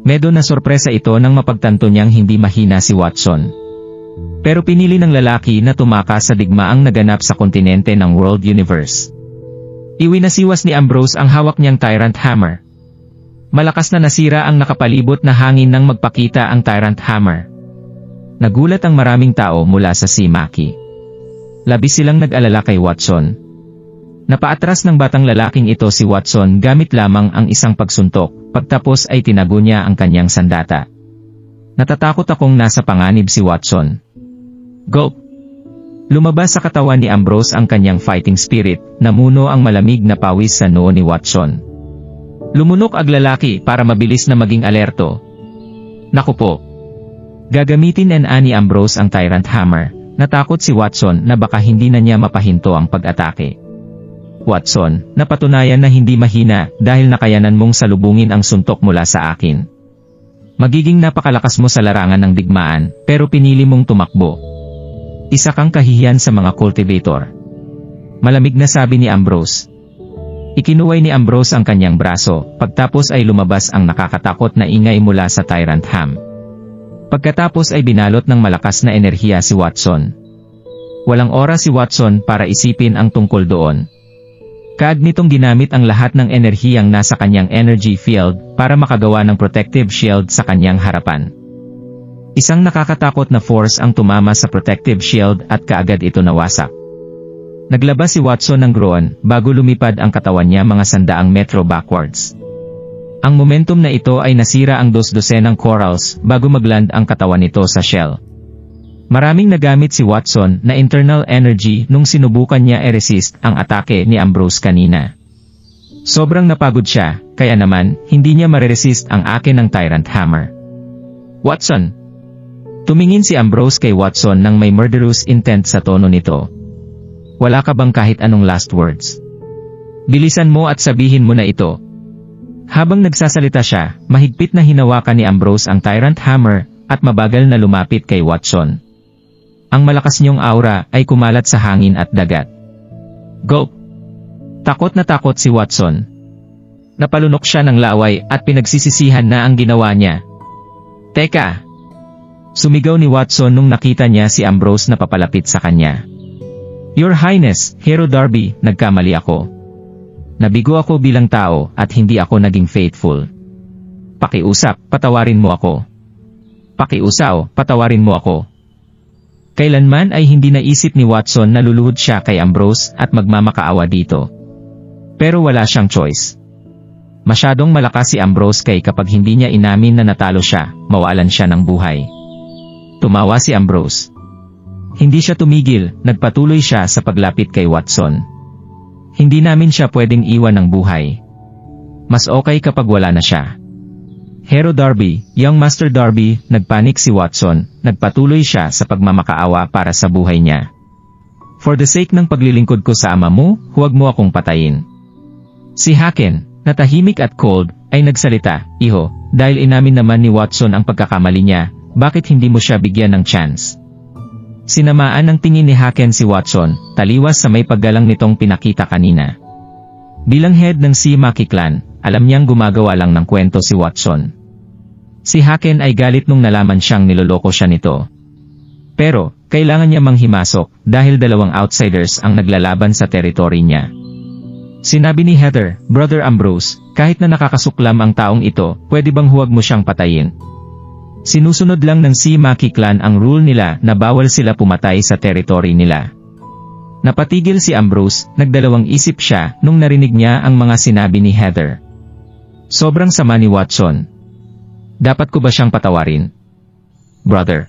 Medyo na sorpresa ito nang mapagtanto niyang hindi mahina si Watson. Pero pinili ng lalaki na tumakas sa digmaang naganap sa kontinente ng World Universe. Iwinasiwas ni Ambrose ang hawak niyang Tyrant Hammer. Malakas na nasira ang nakapalibot na hangin nang magpakita ang Tyrant Hammer. Nagulat ang maraming tao mula sa Maki. Labis silang nag-alala kay Watson. Napaatras ng batang lalaking ito si Watson gamit lamang ang isang pagsuntok, pagtapos ay tinago niya ang kanyang sandata. Natatakot akong nasa panganib si Watson. Go! Lumabas sa katawan ni Ambrose ang kanyang fighting spirit, namuno ang malamig na pawis sa noo ni Watson. Lumunok ang lalaki para mabilis na maging alerto. Naku po! Gagamitin ni Ambrose ang Tyrant Hammer. Natakot si Watson na baka hindi na niya mapahinto ang pag-atake. Watson, napatunayan na hindi mahina dahil nakayanan mong salubungin ang suntok mula sa akin. Magiging napakalakas mo sa larangan ng digmaan, pero pinili mong tumakbo. Isa kang kahihiyan sa mga cultivator. Malamig na sabi ni Ambrose. Ikinuway ni Ambrose ang kanyang braso, pagtapos ay lumabas ang nakakatakot na ingay mula sa Tyrant Ham. Pagkatapos ay binalot ng malakas na enerhiya si Watson. Walang oras si Watson para isipin ang tungkol doon. Kaagad nitong ginamit ang lahat ng enerhiyang nasa kanyang energy field para makagawa ng protective shield sa kanyang harapan. Isang nakakatakot na force ang tumama sa protective shield at kaagad ito nawasak. Naglabas si Watson ng groan bago lumipad ang katawan niya mga 100 metro backwards. Ang momentum na ito ay nasira ang 12 ng corals bago magland ang katawan nito sa shell. Maraming nagamit si Watson na internal energy nung sinubukan niya i-resist ang atake ni Ambrose kanina. Sobrang napagod siya, kaya naman hindi niya mareresist ang akin ng Tyrant Hammer. Watson! Tumingin si Ambrose kay Watson nang may murderous intent sa tono nito. Wala ka bang kahit anong last words? Bilisan mo at sabihin mo na ito. Habang nagsasalita siya, mahigpit na hinawakan ni Ambrose ang Tyrant Hammer at mabagal na lumapit kay Watson. Ang malakas niyong aura ay kumalat sa hangin at dagat. Go! Takot na takot si Watson. Napalunok siya ng laway at pinagsisisihan na ang ginawa niya. Teka! Sumigaw ni Watson nung nakita niya si Ambrose na papalapit sa kanya. Your Highness, Hero Darby, nagkamali ako. Nabigo ako bilang tao at hindi ako naging faithful. Pakiusap, patawarin mo ako. Pakiusaw, patawarin mo ako. Kailanman ay hindi naisip ni Watson na luluhod siya kay Ambrose at magmamakaawa dito. Pero wala siyang choice. Masyadong malakas si Ambrose kay kapag hindi niya inamin na natalo siya, mawalan siya ng buhay. Tumawa si Ambrose. Hindi siya tumigil, nagpatuloy siya sa paglapit kay Watson. Hindi namin siya pwedeng iwan ng buhay. Mas okay kapag wala na siya. Hero Darby, Young Master Darby, nagpanik si Watson, nagpatuloy siya sa pagmamakaawa para sa buhay niya. For the sake ng paglilingkod ko sa ama mo, huwag mo akong patayin. Si Haken, na tahimik at cold, ay nagsalita, Iho, dahil inamin naman ni Watson ang pagkakamali niya, bakit hindi mo siya bigyan ng chance? Sinamaan ng tingin ni Haken si Watson, taliwas sa may paggalang nitong pinakita kanina. Bilang head ng Maki clan, alam niyang gumagawa lang ng kwento si Watson. Si Haken ay galit nung nalaman siyang niloloko siya nito. Pero, kailangan niya manghimasok dahil dalawang outsiders ang naglalaban sa teritoryo niya. Sinabi ni Heather, Brother Ambrose, kahit na nakakasuklam ang taong ito, pwede bang huwag mo siyang patayin? Sinusunod lang ng Maki clan ang rule nila na bawal sila pumatay sa teritoryo nila. Napatigil si Ambrose, nagdalawang isip siya nung narinig niya ang mga sinabi ni Heather. Sobrang sama ni Watson. Dapat ko ba siyang patawarin? Brother.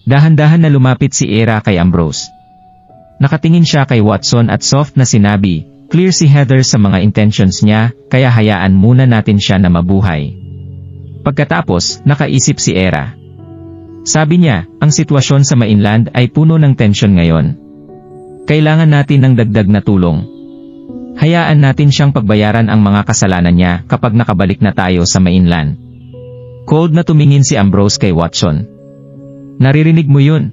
Dahan-dahan na lumapit si Era kay Ambrose. Nakatingin siya kay Watson at soft na sinabi, clear si Heather sa mga intentions niya, kaya hayaan muna natin siya na mabuhay. Pagkatapos, nakaisip si Era. Sabi niya, ang sitwasyon sa mainland ay puno ng tensyon ngayon. Kailangan natin ng dagdag na tulong. Hayaan natin siyang pagbayaran ang mga kasalanan niya kapag nakabalik na tayo sa mainland. Cold na tumingin si Ambrose kay Watson. Naririnig mo yun?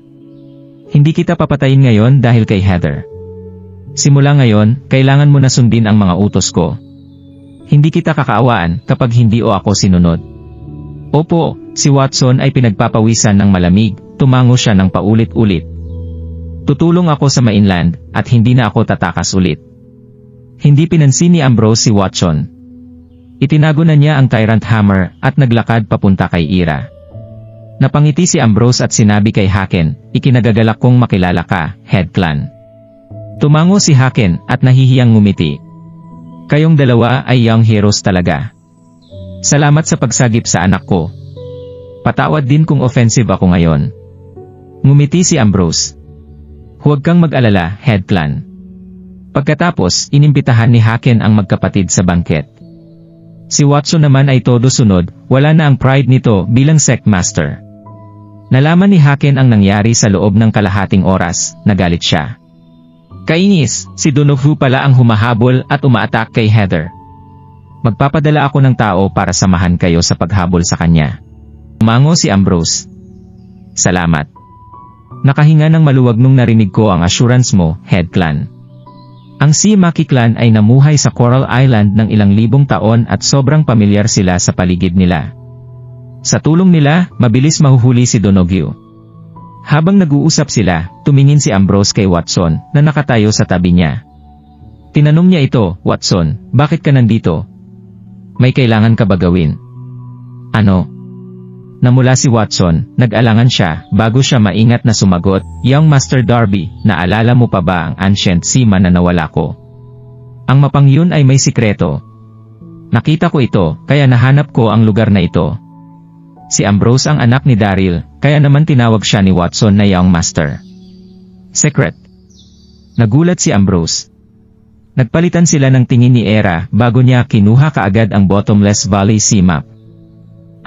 Hindi kita papatayin ngayon dahil kay Heather. Simula ngayon, kailangan mo na sundin ang mga utos ko. Hindi kita kakaawaan kapag hindi o ako sinunod. Opo, si Watson ay pinagpapawisan ng malamig, tumango siya ng paulit-ulit. Tutulong ako sa mainland, at hindi na ako tatakas ulit. Hindi pinansin ni Ambrose si Watson. Itinago na niya ang Tyrant Hammer, at naglakad papunta kay Ira. Napangiti si Ambrose at sinabi kay Haken, ikinagagalak kong makilala ka, Head Clan. Tumango si Haken, at nahihiyang ngumiti. Kayong dalawa ay young heroes talaga. Salamat sa pagsagip sa anak ko. Patawad din kung offensive ako ngayon. Ngumiti si Ambrose. Huwag kang mag-alala, Head Clan. Pagkatapos, inimbitahan ni Haken ang magkapatid sa bangket. Si Watson naman ay todo sunod, wala na ang pride nito bilang sect master. Nalaman ni Haken ang nangyari sa loob ng kalahating oras, nagalit siya. Kainis, si Donoghue pala ang humahabol at umaatak kay Heather. Magpapadala ako ng tao para samahan kayo sa paghabol sa kanya. Tumango si Ambrose. Salamat. Nakahinga ng maluwag nung narinig ko ang assurance mo, Head Clan. Ang Maki clan ay namuhay sa Coral Island ng ilang libong taon at sobrang pamilyar sila sa paligid nila. Sa tulong nila, mabilis mahuhuli si Donoghue. Habang nag-uusap sila, tumingin si Ambrose kay Watson na nakatayo sa tabi niya. Tinanong niya ito, Watson, bakit ka nandito? May kailangan ka ba gawin? Ano? Namula si Watson, nag-alangan siya, bago siya maingat na sumagot, Young Master Darby, naalala mo pa ba ang ancient seaman na nawala ko? Ang mapang yun ay may sikreto. Nakita ko ito, kaya nahanap ko ang lugar na ito. Si Ambrose ang anak ni Daryl, kaya naman tinawag siya ni Watson na Young Master. Secret. Nagulat si Ambrose. Nagpalitan sila ng tingin ni Era bago niya kinuha kaagad ang Bottomless Valley Sea Map.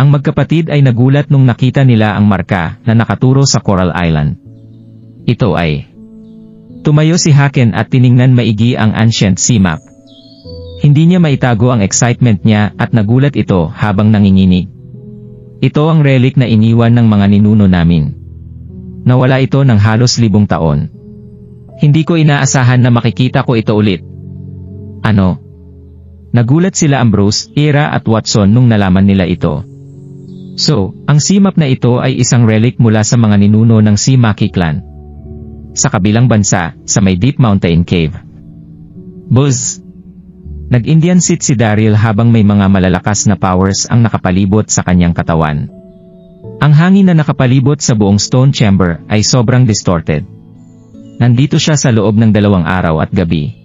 Ang magkapatid ay nagulat nung nakita nila ang marka na nakaturo sa Coral Island. Ito ay. Tumayo si Haken at tiningnan maigi ang ancient sea map. Hindi niya maitago ang excitement niya at nagulat ito habang nanginginig. Ito ang relic na iniwan ng mga ninuno namin. Nawala ito ng halos 1,000 taon. Hindi ko inaasahan na makikita ko ito ulit. Ano? Nagulat sila Ambrose, Era at Watson nung nalaman nila ito. So, ang sea map na ito ay isang relic mula sa mga ninuno ng Maki clan. Sa kabilang bansa, sa may Deep Mountain Cave. Buzz! Nag-Indian sit si Daryl habang may mga malalakas na powers ang nakapalibot sa kanyang katawan. Ang hangin na nakapalibot sa buong stone chamber ay sobrang distorted. Nandito siya sa loob ng 2 araw at gabi.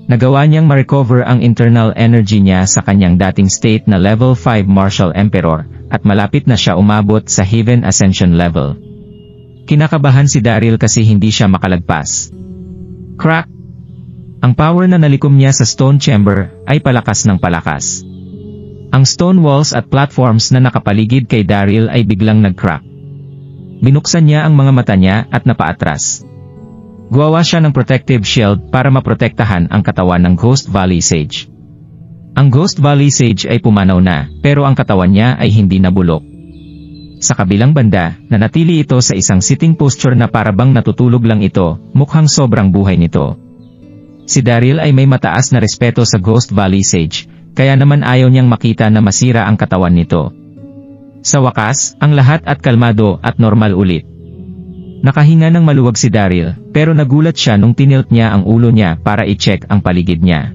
Nagawa niyang ma-recover ang internal energy niya sa kanyang dating state na level 5 Martial Emperor, at malapit na siya umabot sa Heaven Ascension level. Kinakabahan si Daryl kasi hindi siya makalagpas. Crack! Ang power na nalikom niya sa stone chamber ay palakas ng palakas. Ang stone walls at platforms na nakapaligid kay Daryl ay biglang nag-crack. Binuksan niya ang mga mata niya at napaatras. Gumawa siya ng protective shield para maprotektahan ang katawan ng Ghost Valley Sage. Ang Ghost Valley Sage ay pumanaw na, pero ang katawan niya ay hindi nabulok. Sa kabilang banda, nanatili ito sa isang sitting posture na parabang natutulog lang ito, mukhang sobrang buhay nito. Si Daryl ay may mataas na respeto sa Ghost Valley Sage, kaya naman ayaw niyang makita na masira ang katawan nito. Sa wakas, ang lahat at kalmado at normal ulit. Nakahinga ng maluwag si Daryl, pero nagulat siya nung tinilt niya ang ulo niya para i-check ang paligid niya.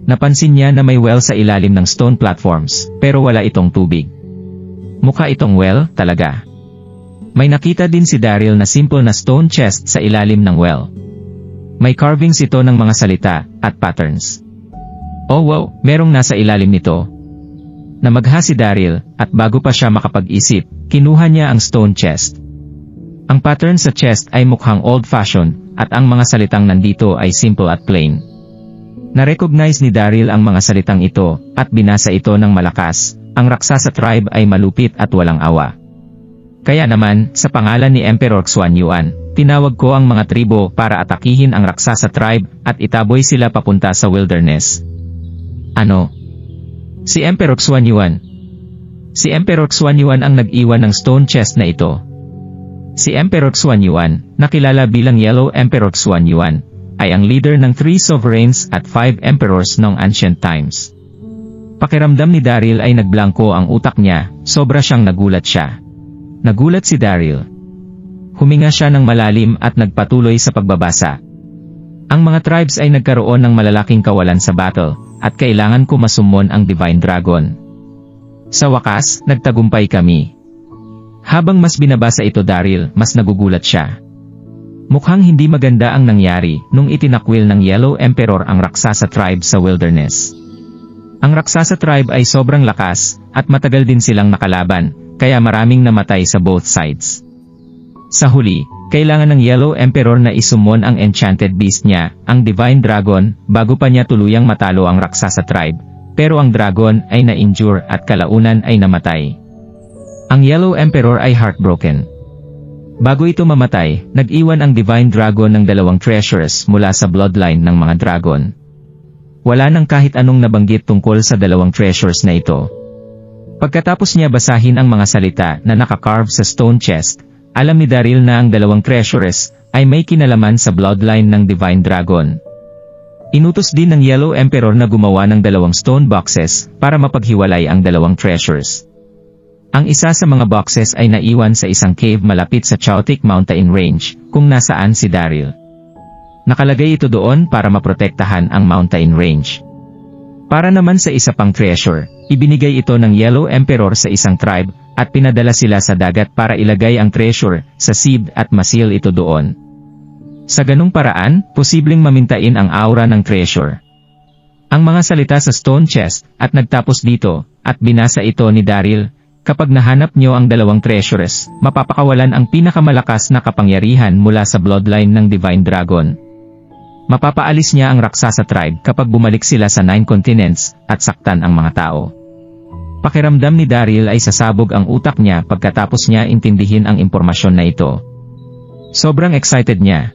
Napansin niya na may well sa ilalim ng stone platforms, pero wala itong tubig. Mukha itong well, talaga. May nakita din si Daryl na simple na stone chest sa ilalim ng well. May carvings ito ng mga salita at patterns. Oh wow, merong nasa ilalim nito. Namagha si Daryl, at bago pa siya makapag-isip, kinuha niya ang stone chest. Ang pattern sa chest ay mukhang old-fashioned, at ang mga salitang nandito ay simple at plain. Na-recognize ni Daryl ang mga salitang ito, at binasa ito ng malakas. Ang Raksasa tribe ay malupit at walang awa. Kaya naman, sa pangalan ni Emperor Xuanyuan, tinawag ko ang mga tribo para atakihin ang Raksasa tribe at itaboy sila papunta sa wilderness. Ano? Si Emperor Xuanyuan. Si Emperor Xuanyuan ang nag-iwan ng stone chest na ito. Si Emperor Xuanyuan, nakilala bilang Yellow Emperor Xuanyuan, ay ang leader ng 3 sovereigns at 5 emperors noong ancient times. Pakiramdam ni Daryl ay nagblangko ang utak niya, sobra siyang nagulat siya. Nagulat si Daryl. Huminga siya ng malalim at nagpatuloy sa pagbabasa. Ang mga tribes ay nagkaroon ng malalaking kawalan sa battle, at kailangan ko masummon ang Divine Dragon. Sa wakas, nagtagumpay kami. Habang mas binabasa ito Daryl, mas nagugulat siya. Mukhang hindi maganda ang nangyari nung itinakwil ng Yellow Emperor ang Raksasa tribe sa wilderness. Ang Raksasa tribe ay sobrang lakas, at matagal din silang nakalaban, kaya maraming namatay sa both sides. Sa huli, kailangan ng Yellow Emperor na isummon ang enchanted beast niya, ang Divine Dragon, bago pa niya tuluyang matalo ang Raksasa tribe, pero ang dragon ay na-injure at kalaunan ay namatay. Ang Yellow Emperor ay heartbroken. Bago ito mamatay, nag-iwan ang Divine Dragon ng 2 treasures mula sa bloodline ng mga dragon. Wala nang kahit anong nabanggit tungkol sa 2 treasures na ito. Pagkatapos niya basahin ang mga salita na nakakarve sa stone chest, alam ni Daryl na ang 2 treasures ay may kinalaman sa bloodline ng Divine Dragon. Inutos din ng Yellow Emperor na gumawa ng 2 stone boxes para mapaghiwalay ang 2 treasures. Ang isa sa mga boxes ay naiwan sa isang cave malapit sa Chaotic Mountain Range, kung nasaan si Daryl. Nakalagay ito doon para maprotektahan ang mountain range. Para naman sa isa pang treasure, ibinigay ito ng Yellow Emperor sa isang tribe, at pinadala sila sa dagat para ilagay ang treasure sa seed at masil ito doon. Sa ganung paraan, posibleng mamintain ang aura ng treasure. Ang mga salita sa stone chest, at nagtapos dito, at binasa ito ni Daryl, kapag nahanap nyo ang 2 treasures, mapapakawalan ang pinakamalakas na kapangyarihan mula sa bloodline ng Divine Dragon. Mapapaalis niya ang Raksasa tribe kapag bumalik sila sa 9 continents, at saktan ang mga tao. Pakiramdam ni Daryl ay sasabog ang utak niya pagkatapos niya intindihin ang impormasyon na ito. Sobrang excited niya.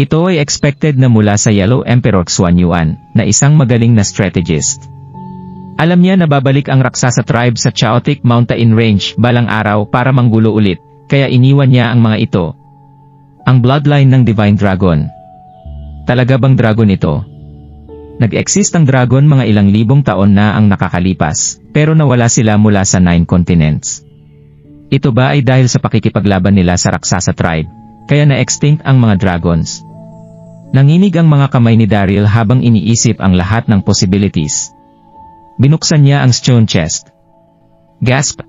Ito ay expected na mula sa Yellow Emperor Xuanyuan, na isang magaling na strategist. Alam niya na babalik ang Raksasa tribe sa Chaotic Mountain Range balang araw para manggulo ulit, kaya iniwan niya ang mga ito. Ang bloodline ng Divine Dragon. Talaga bang dragon ito? Nag-exist ang dragon mga ilang libong taon na ang nakakalipas, pero nawala sila mula sa 9 continents. Ito ba ay dahil sa pakikipaglaban nila sa Raksasa tribe, kaya na-extinct ang mga dragons? Nanginig ang mga kamay ni Daryl habang iniisip ang lahat ng possibilities. Binuksan niya ang stone chest. Gasp!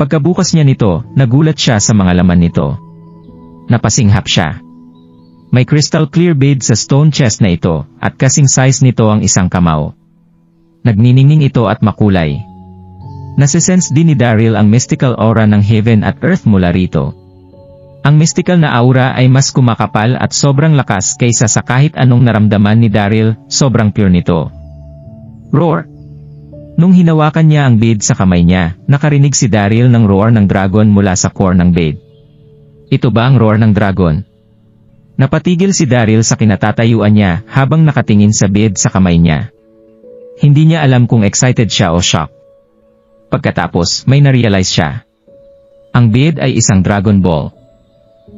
Pagkabukas niya nito, nagulat siya sa mga laman nito. Napasinghap siya. May crystal clear bead sa stone chest na ito, at kasing size nito ang isang kamao. Nagniningning ito at makulay. Nasisense din ni Daryl ang mystical aura ng heaven at earth mula rito. Ang mystical na aura ay mas kumakapal at sobrang lakas kaysa sa kahit anong naramdaman ni Daryl, sobrang pure nito. Roar! Nung hinawakan niya ang bead sa kamay niya, nakarinig si Daryl ng roar ng dragon mula sa core ng bead. Ito ba ang roar ng dragon? Napatigil si Daryl sa kinatatayuan niya habang nakatingin sa bead sa kamay niya. Hindi niya alam kung excited siya o shock. Pagkatapos, may na-realize siya. Ang bead ay isang Dragon Ball.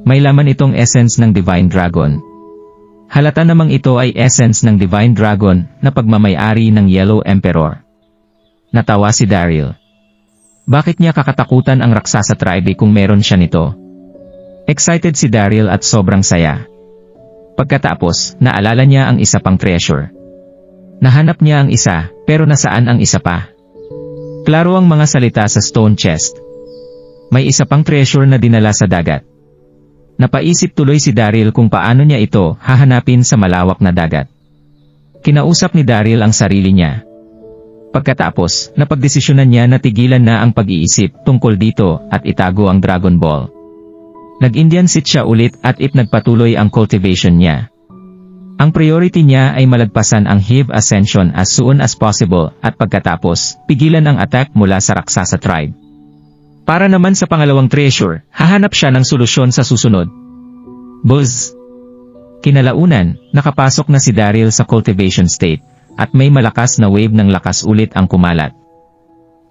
May laman itong essence ng Divine Dragon. Halata namang ito ay essence ng Divine Dragon na pagmamayari ng Yellow Emperor. Natawa si Daryl. Bakit niya kakatakutan ang Raksasa Tribe kung meron siya nito? Excited si Daryl at sobrang saya. Pagkatapos, naalala niya ang isa pang treasure. Nahanap niya ang isa, pero nasaan ang isa pa? Klaro ang mga salita sa stone chest. May isa pang treasure na dinala sa dagat. Napaisip tuloy si Daryl kung paano niya ito hahanapin sa malawak na dagat. Kinausap ni Daryl ang sarili niya. Pagkatapos, napagdesisyonan niya na tigilan na ang pag-iisip tungkol dito at itago ang Dragon Ball. Nag-Indian sit siya ulit at nagpatuloy ang cultivation niya. Ang priority niya ay malagpasan ang Hive Ascension as soon as possible at pagkatapos, pigilan ang attack mula sa Raksasa Tribe. Para naman sa pangalawang treasure, hahanap siya ng solusyon sa susunod. Buzz! Kinalaunan, nakapasok na si Daryl sa cultivation state, at may malakas na wave ng lakas ulit ang kumalat.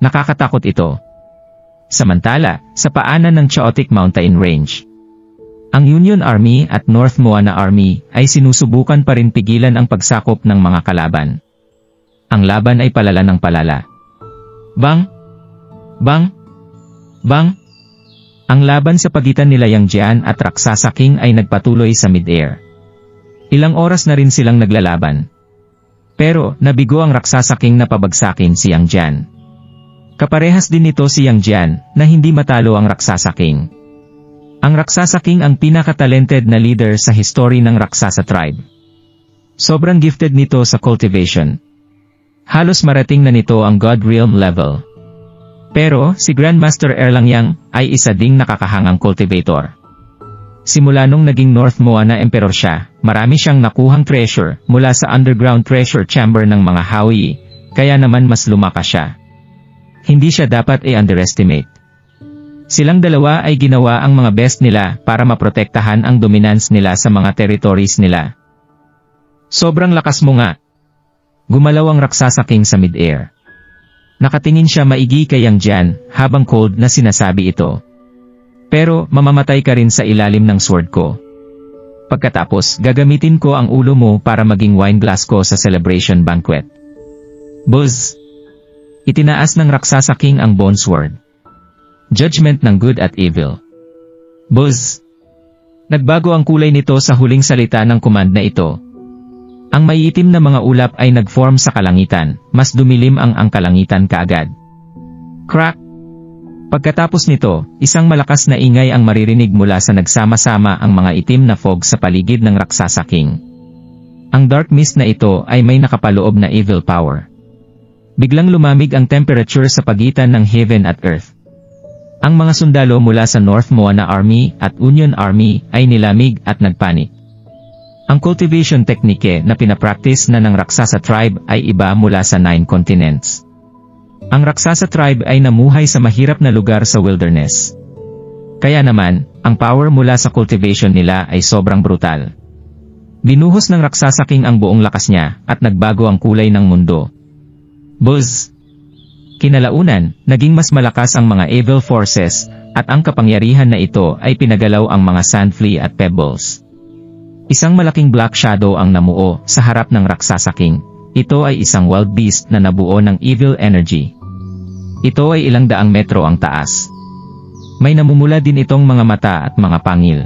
Nakakatakot ito. Samantala, sa paanan ng Chaotic Mountain Range, ang Union Army at North Moana Army ay sinusubukan pa rin pigilan ang pagsakop ng mga kalaban. Ang laban ay palala ng palala. Bang! Bang! Bang! Ang laban sa pagitan nila Yang Jian at Raksasa King ay nagpatuloy sa mid-air. Ilang oras na rin silang naglalaban. Pero, nabigo ang Raksasa King na pabagsakin si Yang Jian. Kaparehas din nito si Yang Jian, na hindi matalo ang Raksasa King. Ang Raksasa King ang pinaka-talented na leader sa history ng Raksasa Tribe. Sobrang gifted nito sa cultivation. Halos marating na nito ang God Realm level. Pero, si Grandmaster Erlang Yang, ay isa ding nakakahangang cultivator. Simula nung naging North Moana Emperor siya, marami siyang nakuhang treasure mula sa underground treasure chamber ng mga Hawi, kaya naman mas lumakas siya. Hindi siya dapat i-underestimate. Silang dalawa ay ginawa ang mga best nila para maprotektahan ang dominance nila sa mga territories nila. Sobrang lakas mo nga. Gumalaw ang Raksasa King sa mid-air. Nakatingin siya maigi kay Yang Jian habang cold na sinasabi ito. Pero, mamamatay ka rin sa ilalim ng sword ko. Pagkatapos, gagamitin ko ang ulo mo para maging wine glass ko sa celebration banquet. Buzz! Itinaas ng Raksasa King ang bone sword. Judgment ng good at evil. Buzz! Nagbago ang kulay nito sa huling salita ng command na ito. Ang maiitim na mga ulap ay nag-form sa kalangitan, mas dumilim ang kalangitan kaagad. Crack! Pagkatapos nito, isang malakas na ingay ang maririnig mula sa nagsama-sama ang mga itim na fog sa paligid ng Raksasa King. Ang dark mist na ito ay may nakapaloob na evil power. Biglang lumamig ang temperature sa pagitan ng heaven at earth. Ang mga sundalo mula sa North Moana Army at Union Army ay nilamig at nagpanik. Ang cultivation technique na pinapractice na ng Raksasa Tribe ay iba mula sa 9 continents. Ang Raksasa Tribe ay namuhay sa mahirap na lugar sa wilderness. Kaya naman, ang power mula sa cultivation nila ay sobrang brutal. Binuhos ng Raksasa King ang buong lakas niya at nagbago ang kulay ng mundo. Buzz! Kinalaunan, naging mas malakas ang mga evil forces at ang kapangyarihan na ito ay pinagalaw ang mga sand flea at pebbles. Isang malaking black shadow ang namuo sa harap ng Raksasa King. Ito ay isang wild beast na nabuo ng evil energy. Ito ay ilang daang metro ang taas. May namumula din itong mga mata at mga pangil.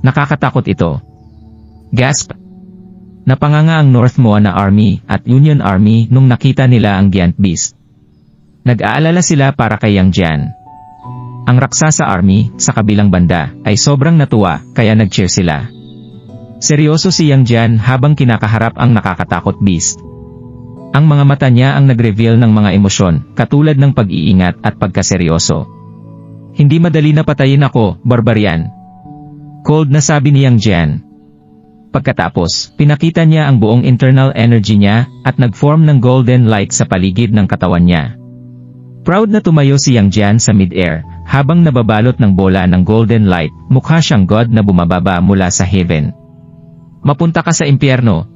Nakakatakot ito. Gasp! Napanganga ang North Moana Army at Union Army nung nakita nila ang giant beast. Nag-aalala sila para kay Yang Jian. Ang Raksasa Army, sa kabilang banda, ay sobrang natuwa kaya nag-cheer sila. Seryoso si Yang Jian habang kinakaharap ang nakakatakot beast. Ang mga mata niya ang nag-reveal ng mga emosyon, katulad ng pag-iingat at pagkaseryoso. Hindi madali na patayin ako, barbarian. Cold na sabi ni Yang Jian. Pagkatapos, pinakita niya ang buong internal energy niya at nag-form ng golden light sa paligid ng katawan niya. Proud na tumayo si Yang Jian sa mid-air, habang nababalot ng bola ng golden light, mukha siyang god na bumababa mula sa heaven. Mapunta ka sa impyerno.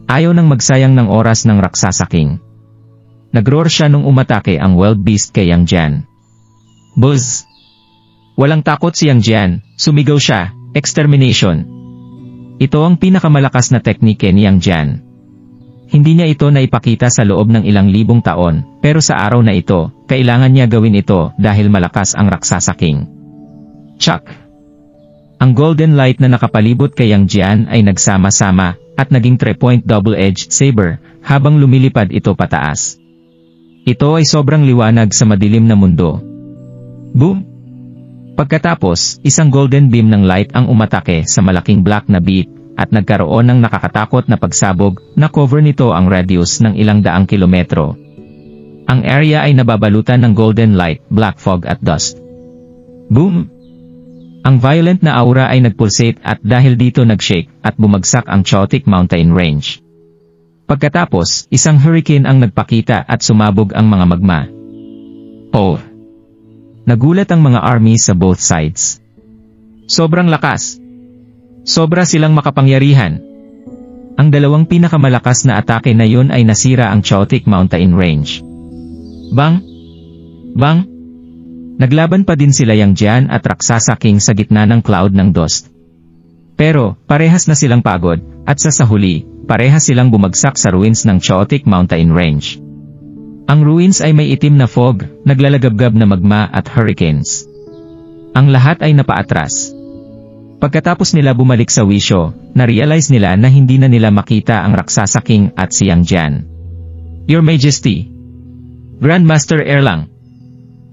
Ayaw nang magsayang ng oras ng Raksasa King. Nag-roar siya nung umatake ang wild beast kay Yang Jian. Buzz! Walang takot si Yang Jian, sumigaw siya, extermination. Ito ang pinakamalakas na teknike ni Yang Jian. Hindi niya ito naipakita sa loob ng ilang libong taon, pero sa araw na ito, kailangan niya gawin ito dahil malakas ang Raksasa King. Chuck! Ang golden light na nakapalibot kay Yang Jian ay nagsama-sama, at naging 3-point double-edged saber, habang lumilipad ito pataas. Ito ay sobrang liwanag sa madilim na mundo. Boom! Pagkatapos, isang golden beam ng light ang umatake sa malaking black na beat, at nagkaroon ng nakakatakot na pagsabog, na cover nito ang radius ng ilang daang kilometro. Ang area ay nababalutan ng golden light, black fog at dust. Boom! Ang violent na aura ay nagpulsate at dahil dito nagshake at bumagsak ang chaotic mountain range. Pagkatapos, isang hurricane ang nagpakita at sumabog ang mga magma. Oh! Nagulat ang mga army sa both sides. Sobrang lakas! Sobra silang makapangyarihan. Ang dalawang pinakamalakas na atake na yun ay nasira ang chaotic mountain range. Bang! Bang! Naglaban pa din sila Yang Jian at Raksasa King sa gitna ng cloud ng dust. Pero, parehas na silang pagod, at sa huli, parehas silang bumagsak sa ruins ng chaotic mountain range. Ang ruins ay may itim na fog, naglalagabgab na magma at hurricanes. Ang lahat ay napaatras. Pagkatapos nila bumalik sa wisyo, na-realize nila na hindi na nila makita ang Raksasa King at si Yang Jian. Your Majesty! Grandmaster Erlang!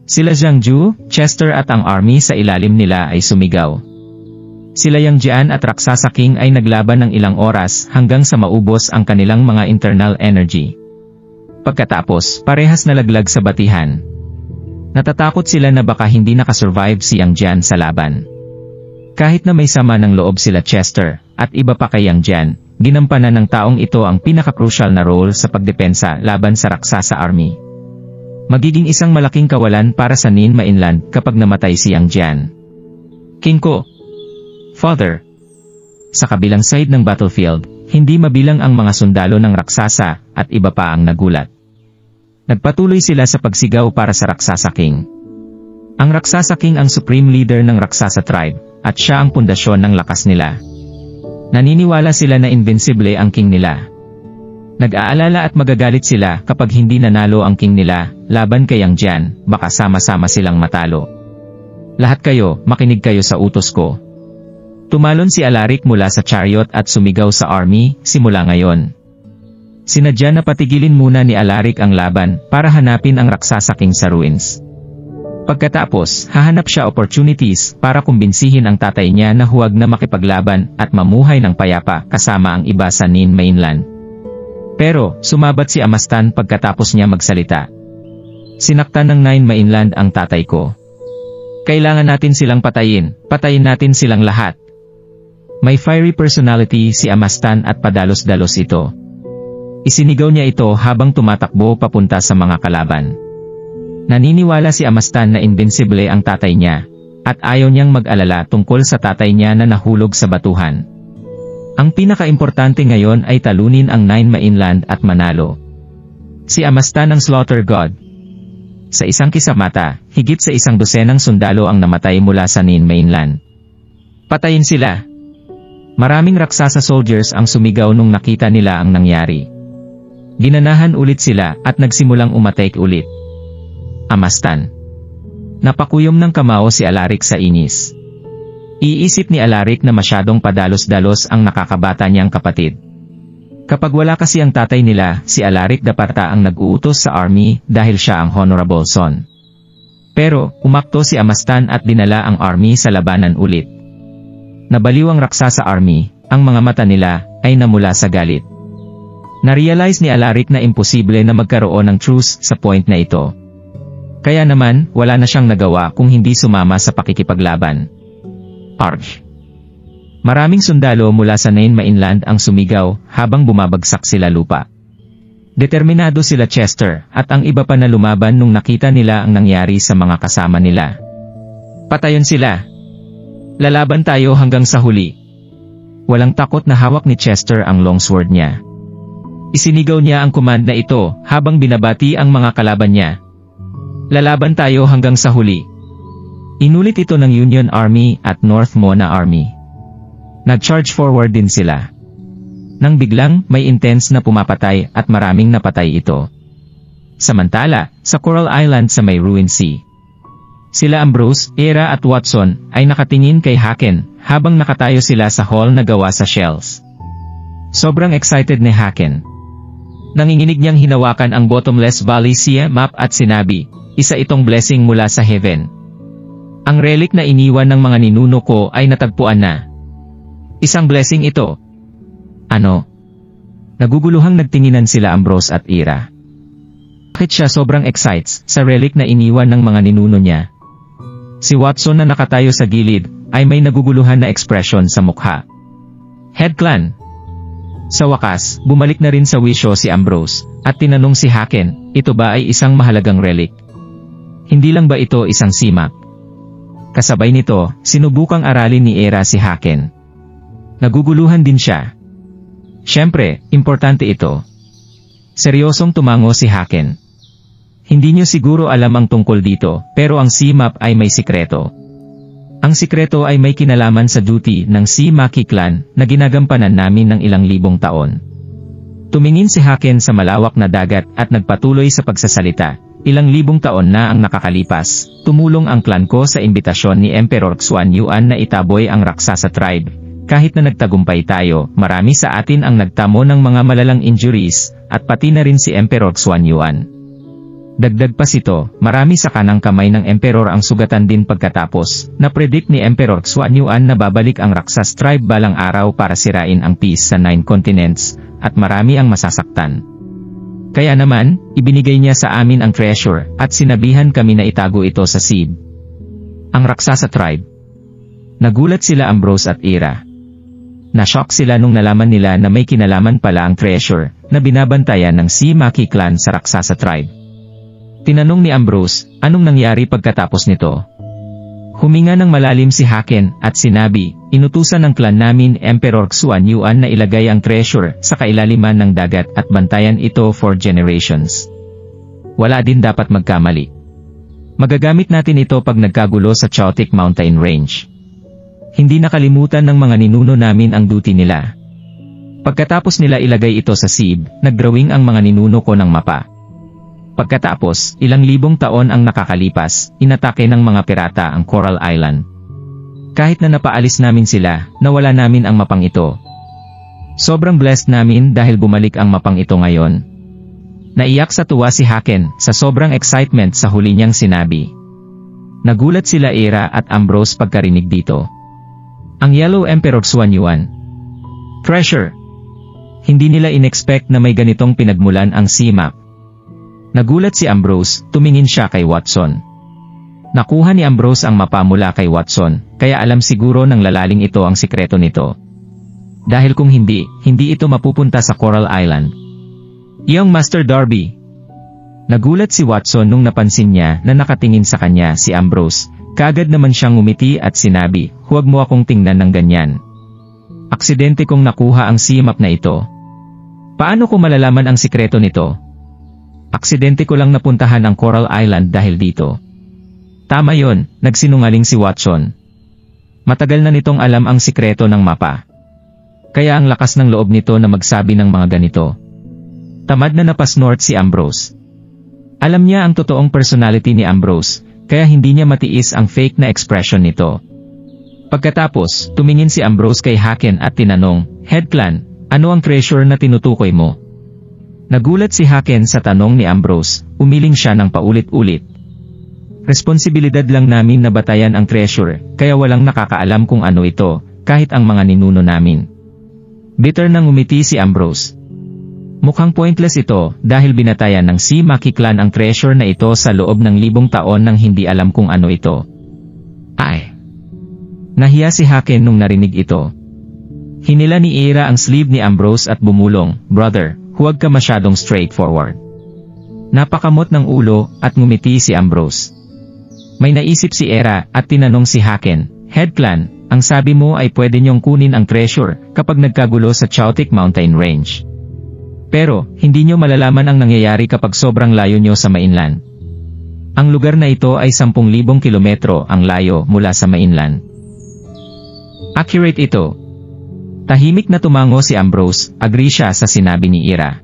Sila Zhang Ju, Chester at ang army sa ilalim nila ay sumigaw. Sila Yang Jian at Raksasa King ay naglaban ng ilang oras hanggang sa maubos ang kanilang mga internal energy. Pagkatapos, parehas nalaglag sa batihan. Natatakot sila na baka hindi nakasurvive si Yang Jian sa laban. Kahit na may sama ng loob sila Chester, at iba pa kay Yang Jian, ginampanan ng taong ito ang pinaka-crucial na role sa pagdepensa laban sa Raksasa Army. Magiging isang malaking kawalan para sa Nin Mainland kapag namatay si Yang Jian. King ko! Father! Sa kabilang side ng battlefield, hindi mabilang ang mga sundalo ng Raksasa, at iba pa ang nagulat. Nagpatuloy sila sa pagsigaw para sa Raksasa King. Ang Raksasa King ang supreme leader ng Raksasa tribe, at siya ang pundasyon ng lakas nila. Naniniwala sila na invincible ang king nila. Nag-aalala at magagalit sila kapag hindi nanalo ang king nila, laban kay Yang Jian, baka sama-sama silang matalo. Lahat kayo, makinig kayo sa utos ko. Tumalon si Alaric mula sa chariot at sumigaw sa army, simula ngayon. Sinadya na patigilin muna ni Alaric ang laban, para hanapin ang Raksasa King sa ruins. Pagkatapos, hahanap siya opportunities para kumbinsihin ang tatay niya na huwag na makipaglaban at mamuhay ng payapa kasama ang iba sa Nin Mainland. Pero, sumabat si Amastan pagkatapos niya magsalita. Sinaktan ng Nin Mainland ang tatay ko. Kailangan natin silang patayin natin silang lahat. May fiery personality si Amastan at padalos-dalos ito. Isinigaw niya ito habang tumatakbo papunta sa mga kalaban. Naniniwala si Amastan na invincible ang tatay niya, at ayaw niyang mag-alala tungkol sa tatay niya na nahulog sa batuhan. Ang pinaka-importante ngayon ay talunin ang Nin Mainland at manalo. Si Amastan ang Slaughter God. Sa isang kisamata, higit sa 100 sundalo ang namatay mula sa Nin Mainland. Patayin sila! Maraming Raksasa soldiers ang sumigaw nung nakita nila ang nangyari. Ginanahan ulit sila at nagsimulang umatake ulit. Amastan. Napakuyom ng kamao si Alaric sa inis. Iisip ni Alaric na masyadong padalos-dalos ang nakakabata niyang kapatid. Kapag wala kasi ang tatay nila, si Alaric dapat ang nag-uutos sa army dahil siya ang honorable son. Pero, umakto si Amastan at dinala ang army sa labanan ulit. Nabaliw ang Raksasa Army, ang mga mata nila ay namula sa galit. Na-realize ni Alaric na imposible na magkaroon ng truce sa point na ito. Kaya naman, wala na siyang nagawa kung hindi sumama sa pakikipaglaban. Arg! Maraming sundalo mula sa Nin Mainland ang sumigaw habang bumabagsak sila lupa. Determinado sila Chester at ang iba pa na lumaban nung nakita nila ang nangyari sa mga kasama nila. Patayon sila! Lalaban tayo hanggang sa huli. Walang takot na hawak ni Chester ang longsword niya. Isinigaw niya ang command na ito habang binabati ang mga kalaban niya. Lalaban tayo hanggang sa huli. Inulit ito ng Union Army at North Mona Army. Nag-charge forward din sila. Nang biglang, may intense na pumapatay at maraming napatay ito. Samantala, sa Coral Island sa may Ruined Sea, sila Ambrose, Era at Watson ay nakatingin kay Haken habang nakatayo sila sa hall na gawa sa shells. Sobrang excited ni Haken. Nanginginig niyang hinawakan ang Bottomless Valley Sea map at sinabi, isa itong blessing mula sa heaven. Ang relic na iniwan ng mga ninuno ko ay natagpuan na. Isang blessing ito. Ano? Naguguluhang nagtinginan sila Ambrose at Era. Bakit siya sobrang excites sa relic na iniwan ng mga ninuno niya? Si Watson na nakatayo sa gilid ay may naguguluhan na ekspresyon sa mukha. Head Clan. Sa wakas, bumalik na rin sa wisyo si Ambrose at tinanong si Haken, ito ba ay isang mahalagang relic? Hindi lang ba ito isang simak? Kasabay nito, sinubukang aralin ni Era si Haken. Naguguluhan din siya. Siyempre, importante ito. Seryosong tumango si Haken. Hindi niyo siguro alam ang tungkol dito, pero ang C-map ay may sikreto. Ang sikreto ay may kinalaman sa duty ng C-Maki clan na ginagampanan namin ng ilang libong taon. Tumingin si Haken sa malawak na dagat at nagpatuloy sa pagsasalita. Ilang libong taon na ang nakakalipas, tumulong ang clan ko sa imbitasyon ni Emperor Xuan Yuan na itaboy ang Raksasa tribe. Kahit na nagtagumpay tayo, marami sa atin ang nagtamo ng mga malalang injuries, at pati na rin si Emperor Xuan Yuan. Dagdag pa sito, marami sa kanang kamay ng Emperor ang sugatan din pagkatapos, na-predict ni Emperor Xuan Yuan na babalik ang Raksas tribe balang araw para sirain ang peace sa 9 continents, at marami ang masasaktan. Kaya naman, ibinigay niya sa amin ang treasure, at sinabihan kami na itago ito sa SEED. Ang Raksasa tribe. Nagulat sila Ambrose at Era. Na-shock sila nung nalaman nila na may kinalaman pala ang treasure na binabantayan ng C-Maki clan sa Raksasa tribe. Tinanong ni Ambrose, anong nangyari pagkatapos nito? Huminga ng malalim si Haken at sinabi, inutusan ng clan namin Emperor Xuan Yuan na ilagay ang treasure sa kailaliman ng dagat at bantayan ito for generations. Wala din dapat magkamali. Magagamit natin ito pag nagkagulo sa Chaotic Mountain Range. Hindi nakalimutan ng mga ninuno namin ang duty nila. Pagkatapos nila ilagay ito sa SEED, nagdrawing ang mga ninuno ko ng mapa. Pagkatapos, ilang libong taon ang nakakalipas, inatake ng mga pirata ang Coral Island. Kahit na napaalis namin sila, nawala namin ang mapang ito. Sobrang blessed namin dahil bumalik ang mapang ito ngayon. Naiyak sa tuwa si Haken sa sobrang excitement sa huli niyang sinabi. Nagulat sila Era at Ambrose pagkarinig dito. Ang Yellow Emperor Xuan Yuan. Treasure. Hindi nila inexpect na may ganitong pinagmulan ang C-map. Nagulat si Ambrose, tumingin siya kay Watson. Nakuha ni Ambrose ang mapa mula kay Watson, kaya alam siguro ng lalaling ito ang sikreto nito. Dahil kung hindi ito mapupunta sa Coral Island. Iyong Master Darby. Nagulat si Watson nung napansin niya na nakatingin sa kanya si Ambrose. Kaagad naman siyang ngumiti at sinabi, huwag mo akong tingnan ng ganyan. Aksidente kong nakuha ang C-map na ito. Paano ko malalaman ang sikreto nito? Aksidente ko lang napuntahan ang Coral Island dahil dito. Tama yon, nagsinungaling si Watson. Matagal na nitong alam ang sikreto ng mapa. Kaya ang lakas ng loob nito na magsabi ng mga ganito. Tamad na napasnort si Ambrose. Alam niya ang totoong personality ni Ambrose, kaya hindi niya matiis ang fake na expression nito. Pagkatapos, tumingin si Ambrose kay Haken at tinanong, Head Clan, ano ang treasure na tinutukoy mo? Nagulat si Haken sa tanong ni Ambrose, umiling siya ng paulit-ulit. Responsibilidad lang namin na batayan ang treasure, kaya walang nakakaalam kung ano ito, kahit ang mga ninuno namin. Bitter nang umiti si Ambrose. Mukhang pointless ito dahil binatayan ng C-Maki clan ang treasure na ito sa loob ng libong taon nang hindi alam kung ano ito. Ay! Nahiya si Haken nung narinig ito. Hinila ni Era ang sleeve ni Ambrose at bumulong, Brother, huwag ka masyadong straightforward. Napakamot ng ulo at ngumiti si Ambrose. May naisip si Era at tinanong si Haken, Head Clan, ang sabi mo ay pwede niyong kunin ang treasure kapag nagkagulo sa Chaotic Mountain Range. Pero, hindi nyo malalaman ang nangyayari kapag sobrang layo nyo sa mainland. Ang lugar na ito ay 10,000 kilometro ang layo mula sa mainland. Accurate ito. Tahimik na tumango si Ambrose, agree siya sa sinabi ni Ira.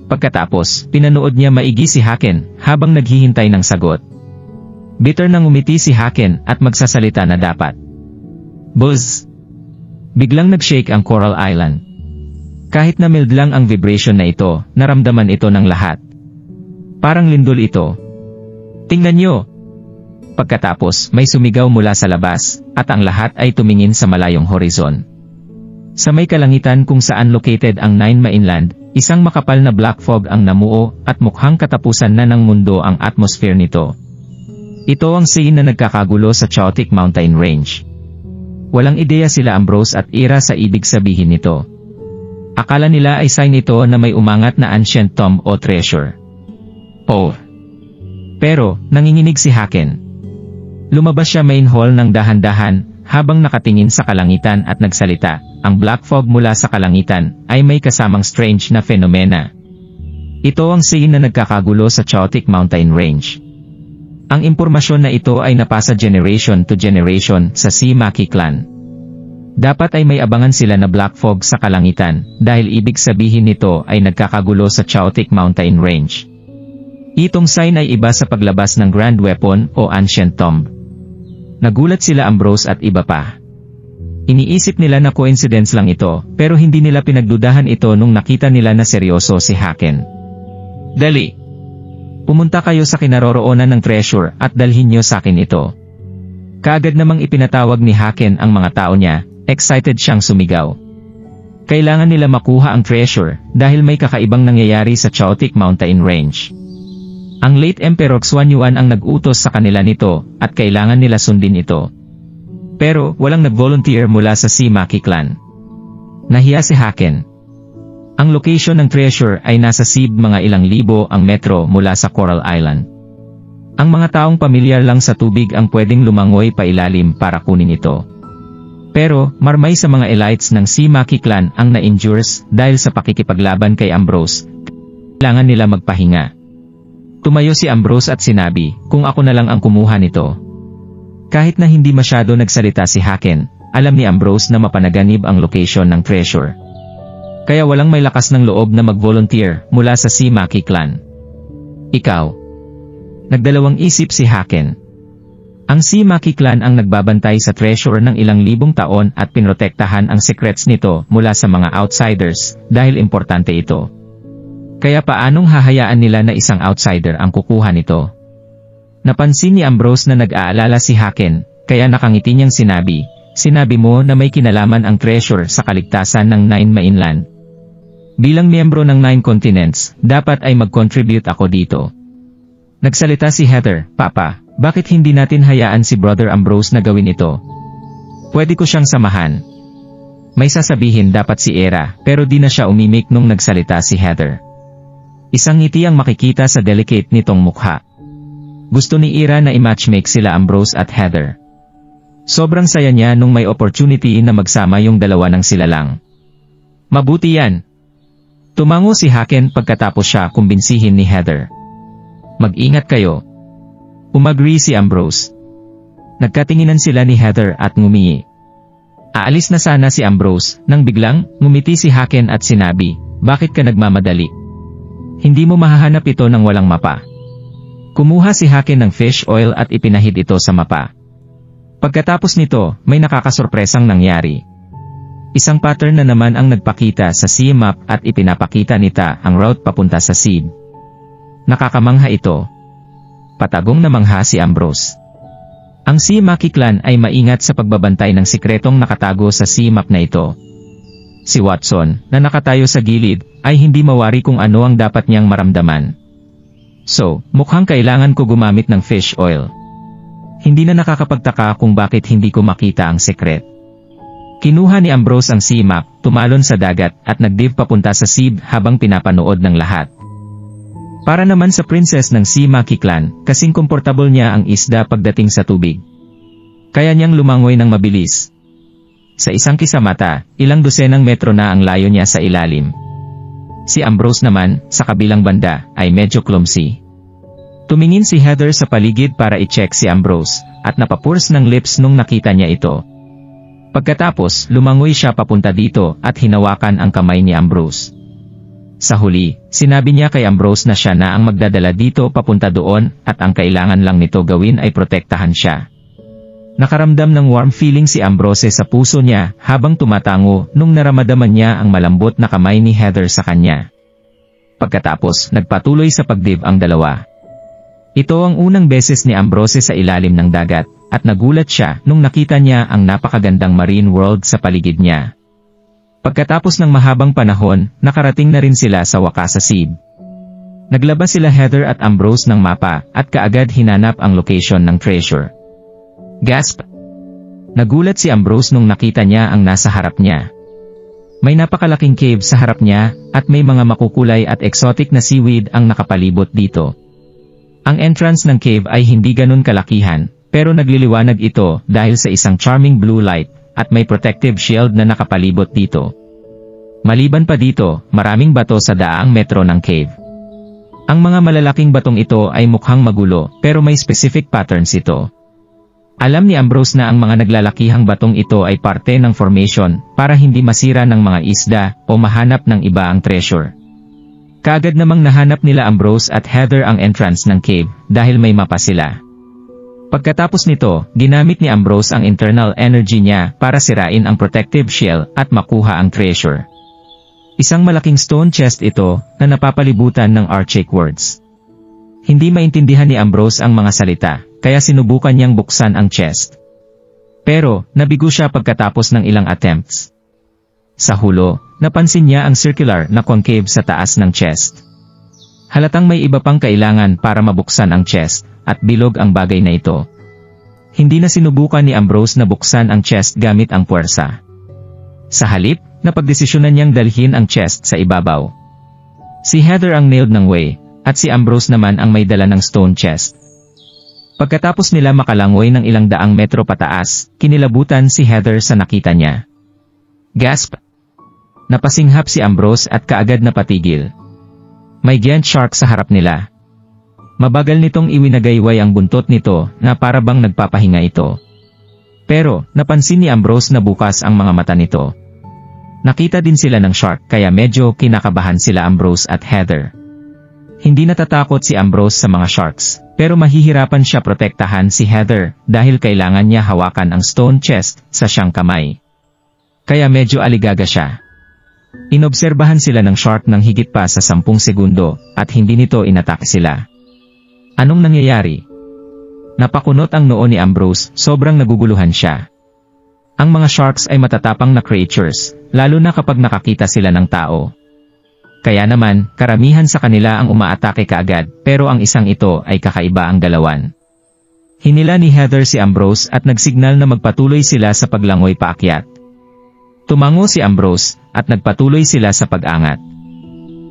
Pagkatapos, pinanood niya maigi si Haken, habang naghihintay ng sagot. Bitter nang umiti si Haken at magsasalita na dapat. Buzz! Biglang nag-shake ang Coral Island. Kahit na mild lang ang vibration na ito, naramdaman ito ng lahat. Parang lindol ito. Tingnan niyo! Pagkatapos, may sumigaw mula sa labas, at ang lahat ay tumingin sa malayong horizon. Sa may kalangitan kung saan located ang Nine Mainland, isang makapal na black fog ang namuo at mukhang katapusan na ng mundo ang atmosphere nito. Ito ang scene na nagkakagulo sa chaotic mountain range. Walang ideya sila Ambrose at Ira sa ibig sabihin nito. Akala nila ay sign ito na may umangat na ancient tomb o treasure. Oh! Pero, nanginginig si Haken. Lumabas siya main hall ng dahan-dahan, habang nakatingin sa kalangitan at nagsalita. Ang black fog mula sa kalangitan ay may kasamang strange na fenomena. Ito ang scene na nagkakagulo sa chaotic mountain range. Ang impormasyon na ito ay napasa generation to generation sa Maki clan. Dapat ay may abangan sila na black fog sa kalangitan dahil ibig sabihin nito ay nagkakagulo sa chaotic mountain range. Itong sign ay iba sa paglabas ng grand weapon o ancient tomb. Nagulat sila Ambrose at iba pa. Iniisip nila na coincidence lang ito, pero hindi nila pinagdudahan ito nung nakita nila na seryoso si Haken. Dali! Pumunta kayo sa kinaroroonan ng treasure at dalhin niyo sa akin ito. Kaagad namang ipinatawag ni Haken ang mga tao niya, excited siyang sumigaw. Kailangan nila makuha ang treasure dahil may kakaibang nangyayari sa chaotic mountain range. Ang late Emperor Xuanyuan ang nag-utos sa kanila nito at kailangan nila sundin ito. Pero, walang nag-volunteer mula sa Maki clan. Nahiya si Haken. Ang location ng treasure ay nasa mga ilang libo ang metro mula sa Coral Island. Ang mga taong pamilyar lang sa tubig ang pwedeng lumangoy pa ilalim para kunin ito. Pero, marmay sa mga elites ng Maki clan ang na-injures dahil sa pakikipaglaban kay Ambrose. Kailangan nila magpahinga. Tumayo si Ambrose at sinabi, kung ako na lang ang kumuha nito. Kahit na hindi masyado nagsalita si Haken, alam ni Ambrose na mapanaganib ang location ng treasure. Kaya walang may lakas ng loob na mag-volunteer mula sa Maki clan. Ikaw. Nagdalawang isip si Haken. Ang Maki clan ang nagbabantay sa treasure ng ilang libong taon at pinrotektahan ang secrets nito mula sa mga outsiders dahil importante ito. Kaya paanong hahayaan nila na isang outsider ang kukuha nito? Napansin ni Ambrose na nag-aalala si Haken, kaya nakangiti niyang sinabi mo na may kinalaman ang treasure sa kaligtasan ng Nine Mainland. Bilang miyembro ng 9 continents, dapat ay mag-contribute ako dito. Nagsalita si Heather, Papa, bakit hindi natin hayaan si Brother Ambrose na gawin ito? Pwede ko siyang samahan. May sasabihin dapat si Ira, pero di na siya umimik nung nagsalita si Heather. Isang ngiti ang makikita sa delicate nitong mukha. Gusto ni Ira na i-matchmake sila Ambrose at Heather. Sobrang saya niya nung may opportunity na magsama yung dalawa ng sila lang. Mabuti yan. Tumango si Haken pagkatapos siya kumbinsihin ni Heather. Mag-ingat kayo. Umagri si Ambrose. Nagkatinginan sila ni Heather at ngumii. Aalis na sana si Ambrose, nang biglang, ngumiti si Haken at sinabi, bakit ka nagmamadali? Hindi mo mahahanap ito ng walang mapa. Kumuha si Haken ng fish oil at ipinahid ito sa mapa. Pagkatapos nito, may nakakasorpresang nangyari. Isang pattern na naman ang nagpakita sa sea map at ipinapakita nita ang route papunta sa seed. Nakakamangha ito. Patagong na mangha si Ambrose. Ang Maki clan ay maingat sa pagbabantay ng sikretong nakatago sa sea map na ito. Si Watson, na nakatayo sa gilid, ay hindi mawari kung ano ang dapat niyang maramdaman. So, mukhang kailangan ko gumamit ng fish oil. Hindi na nakakapagtaka kung bakit hindi ko makita ang sekret. Kinuha ni Ambrose ang sea map, tumalon sa dagat at nagdive papunta sa seed habang pinapanood ng lahat. Para naman sa princess ng Maki clan, kasing komportable niya ang isda pagdating sa tubig. Kaya niyang lumangoy ng mabilis. Sa isang kisamata, ilang dosenang metro na ang layo niya sa ilalim. Si Ambrose naman, sa kabilang banda, ay medyo clumsy. Tumingin si Heather sa paligid para i-check si Ambrose, at napapurs ng lips nung nakita niya ito. Pagkatapos, lumangoy siya papunta dito at hinawakan ang kamay ni Ambrose. Sa huli, sinabi niya kay Ambrose na siya na ang magdadala dito papunta doon at ang kailangan lang nito gawin ay protektahan siya. Nakaramdam ng warm feeling si Ambrose sa puso niya habang tumatango nung naramdaman niya ang malambot na kamay ni Heather sa kanya. Pagkatapos, nagpatuloy sa pagdive ang dalawa. Ito ang unang beses ni Ambrose sa ilalim ng dagat, at nagulat siya nung nakita niya ang napakagandang marine world sa paligid niya. Pagkatapos ng mahabang panahon, nakarating na rin sila sa wakas sa sea. Naglabas sila Heather at Ambrose ng mapa at kaagad hinanap ang location ng treasure. Gasp! Nagulat si Ambrose nung nakita niya ang nasa harap niya. May napakalaking cave sa harap niya, at may mga makukulay at exotic na seaweed ang nakapalibot dito. Ang entrance ng cave ay hindi ganun kalakihan, pero nagliliwanag ito dahil sa isang charming blue light, at may protective shield na nakapalibot dito. Maliban pa dito, maraming bato sa daang metro ng cave. Ang mga malalaking batong ito ay mukhang magulo, pero may specific patterns ito. Alam ni Ambrose na ang mga naglalakihang batong ito ay parte ng formation para hindi masira ng mga isda o mahanap ng iba ang treasure. Kaagad namang nahanap nila Ambrose at Heather ang entrance ng cave dahil may mapa sila. Pagkatapos nito, ginamit ni Ambrose ang internal energy niya para sirain ang protective shell at makuha ang treasure. Isang malaking stone chest ito na napapalibutan ng archaic words. Hindi maintindihan ni Ambrose ang mga salita, kaya sinubukan niyang buksan ang chest. Pero, nabigo siya pagkatapos ng ilang attempts. Sa hulo, napansin niya ang circular na concave sa taas ng chest. Halatang may iba pang kailangan para mabuksan ang chest, at bilog ang bagay na ito. Hindi na sinubukan ni Ambrose na buksan ang chest gamit ang puwersa. Sa halip, napagdesisyonan niyang dalhin ang chest sa ibabaw. Si Heather ang nailed ng way, at si Ambrose naman ang may dala ng stone chest. Pagkatapos nila makalangoy ng ilang daang metro pataas, kinilabutan si Heather sa nakita niya. Gasp! Napasinghap si Ambrose at kaagad napatigil. May giant shark sa harap nila. Mabagal nitong iwinagayway ang buntot nito na parabang nagpapahinga ito. Pero, napansin ni Ambrose na bukas ang mga mata nito. Nakita din sila ng shark kaya medyo kinakabahan sila Ambrose at Heather. Hindi natatakot si Ambrose sa mga sharks, pero mahihirapan siya protektahan si Heather dahil kailangan niya hawakan ang stone chest sa siyang kamay. Kaya medyo aligaga siya. Inobserbahan sila ng shark ng higit pa sa 10 segundo at hindi nito inatake sila. Anong nangyayari? Napakunot ang noo ni Ambrose, sobrang naguguluhan siya. Ang mga sharks ay matatapang na creatures, lalo na kapag nakakita sila ng tao. Kaya naman, karamihan sa kanila ang umaatake kaagad, pero ang isang ito ay kakaiba ang galawan. Hinila ni Heather si Ambrose at nagsignal na magpatuloy sila sa paglangoy paakyat. Tumango si Ambrose, at nagpatuloy sila sa pag-angat.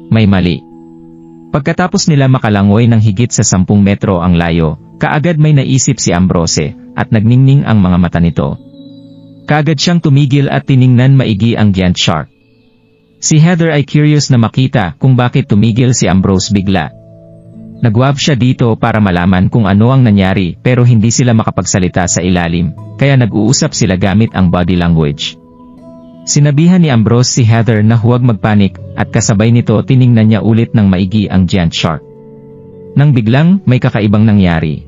May mali. Pagkatapos nila makalangoy ng higit sa 10 metro ang layo, kaagad may naisip si Ambrose, at nagningning ang mga mata nito. Kaagad siyang tumigil at tiningnan maigi ang giant shark. Si Heather ay curious na makita kung bakit tumigil si Ambrose bigla. Nagwab siya dito para malaman kung ano ang nangyari pero hindi sila makapagsalita sa ilalim, kaya nag-uusap sila gamit ang body language. Sinabihan ni Ambrose si Heather na huwag magpanik at kasabay nito tiningnan niya ulit ng maigi ang giant shark. Nang biglang may kakaibang nangyari.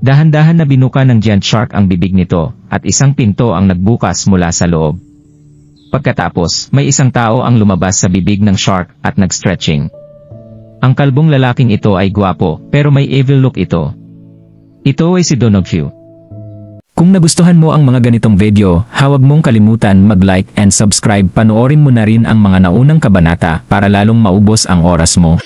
Dahan-dahan na binuka ng giant shark ang bibig nito at isang pinto ang nagbukas mula sa loob. Pagkatapos, may isang tao ang lumabas sa bibig ng shark at nag-stretching. Ang kalbong lalaking ito ay gwapo, pero may evil look ito. Ito ay si Donoghu. Kung nagustuhan mo ang mga ganitong video, huwag mong kalimutan mag-like and subscribe. Panoorin mo na rin ang mga naunang kabanata para lalong maubos ang oras mo.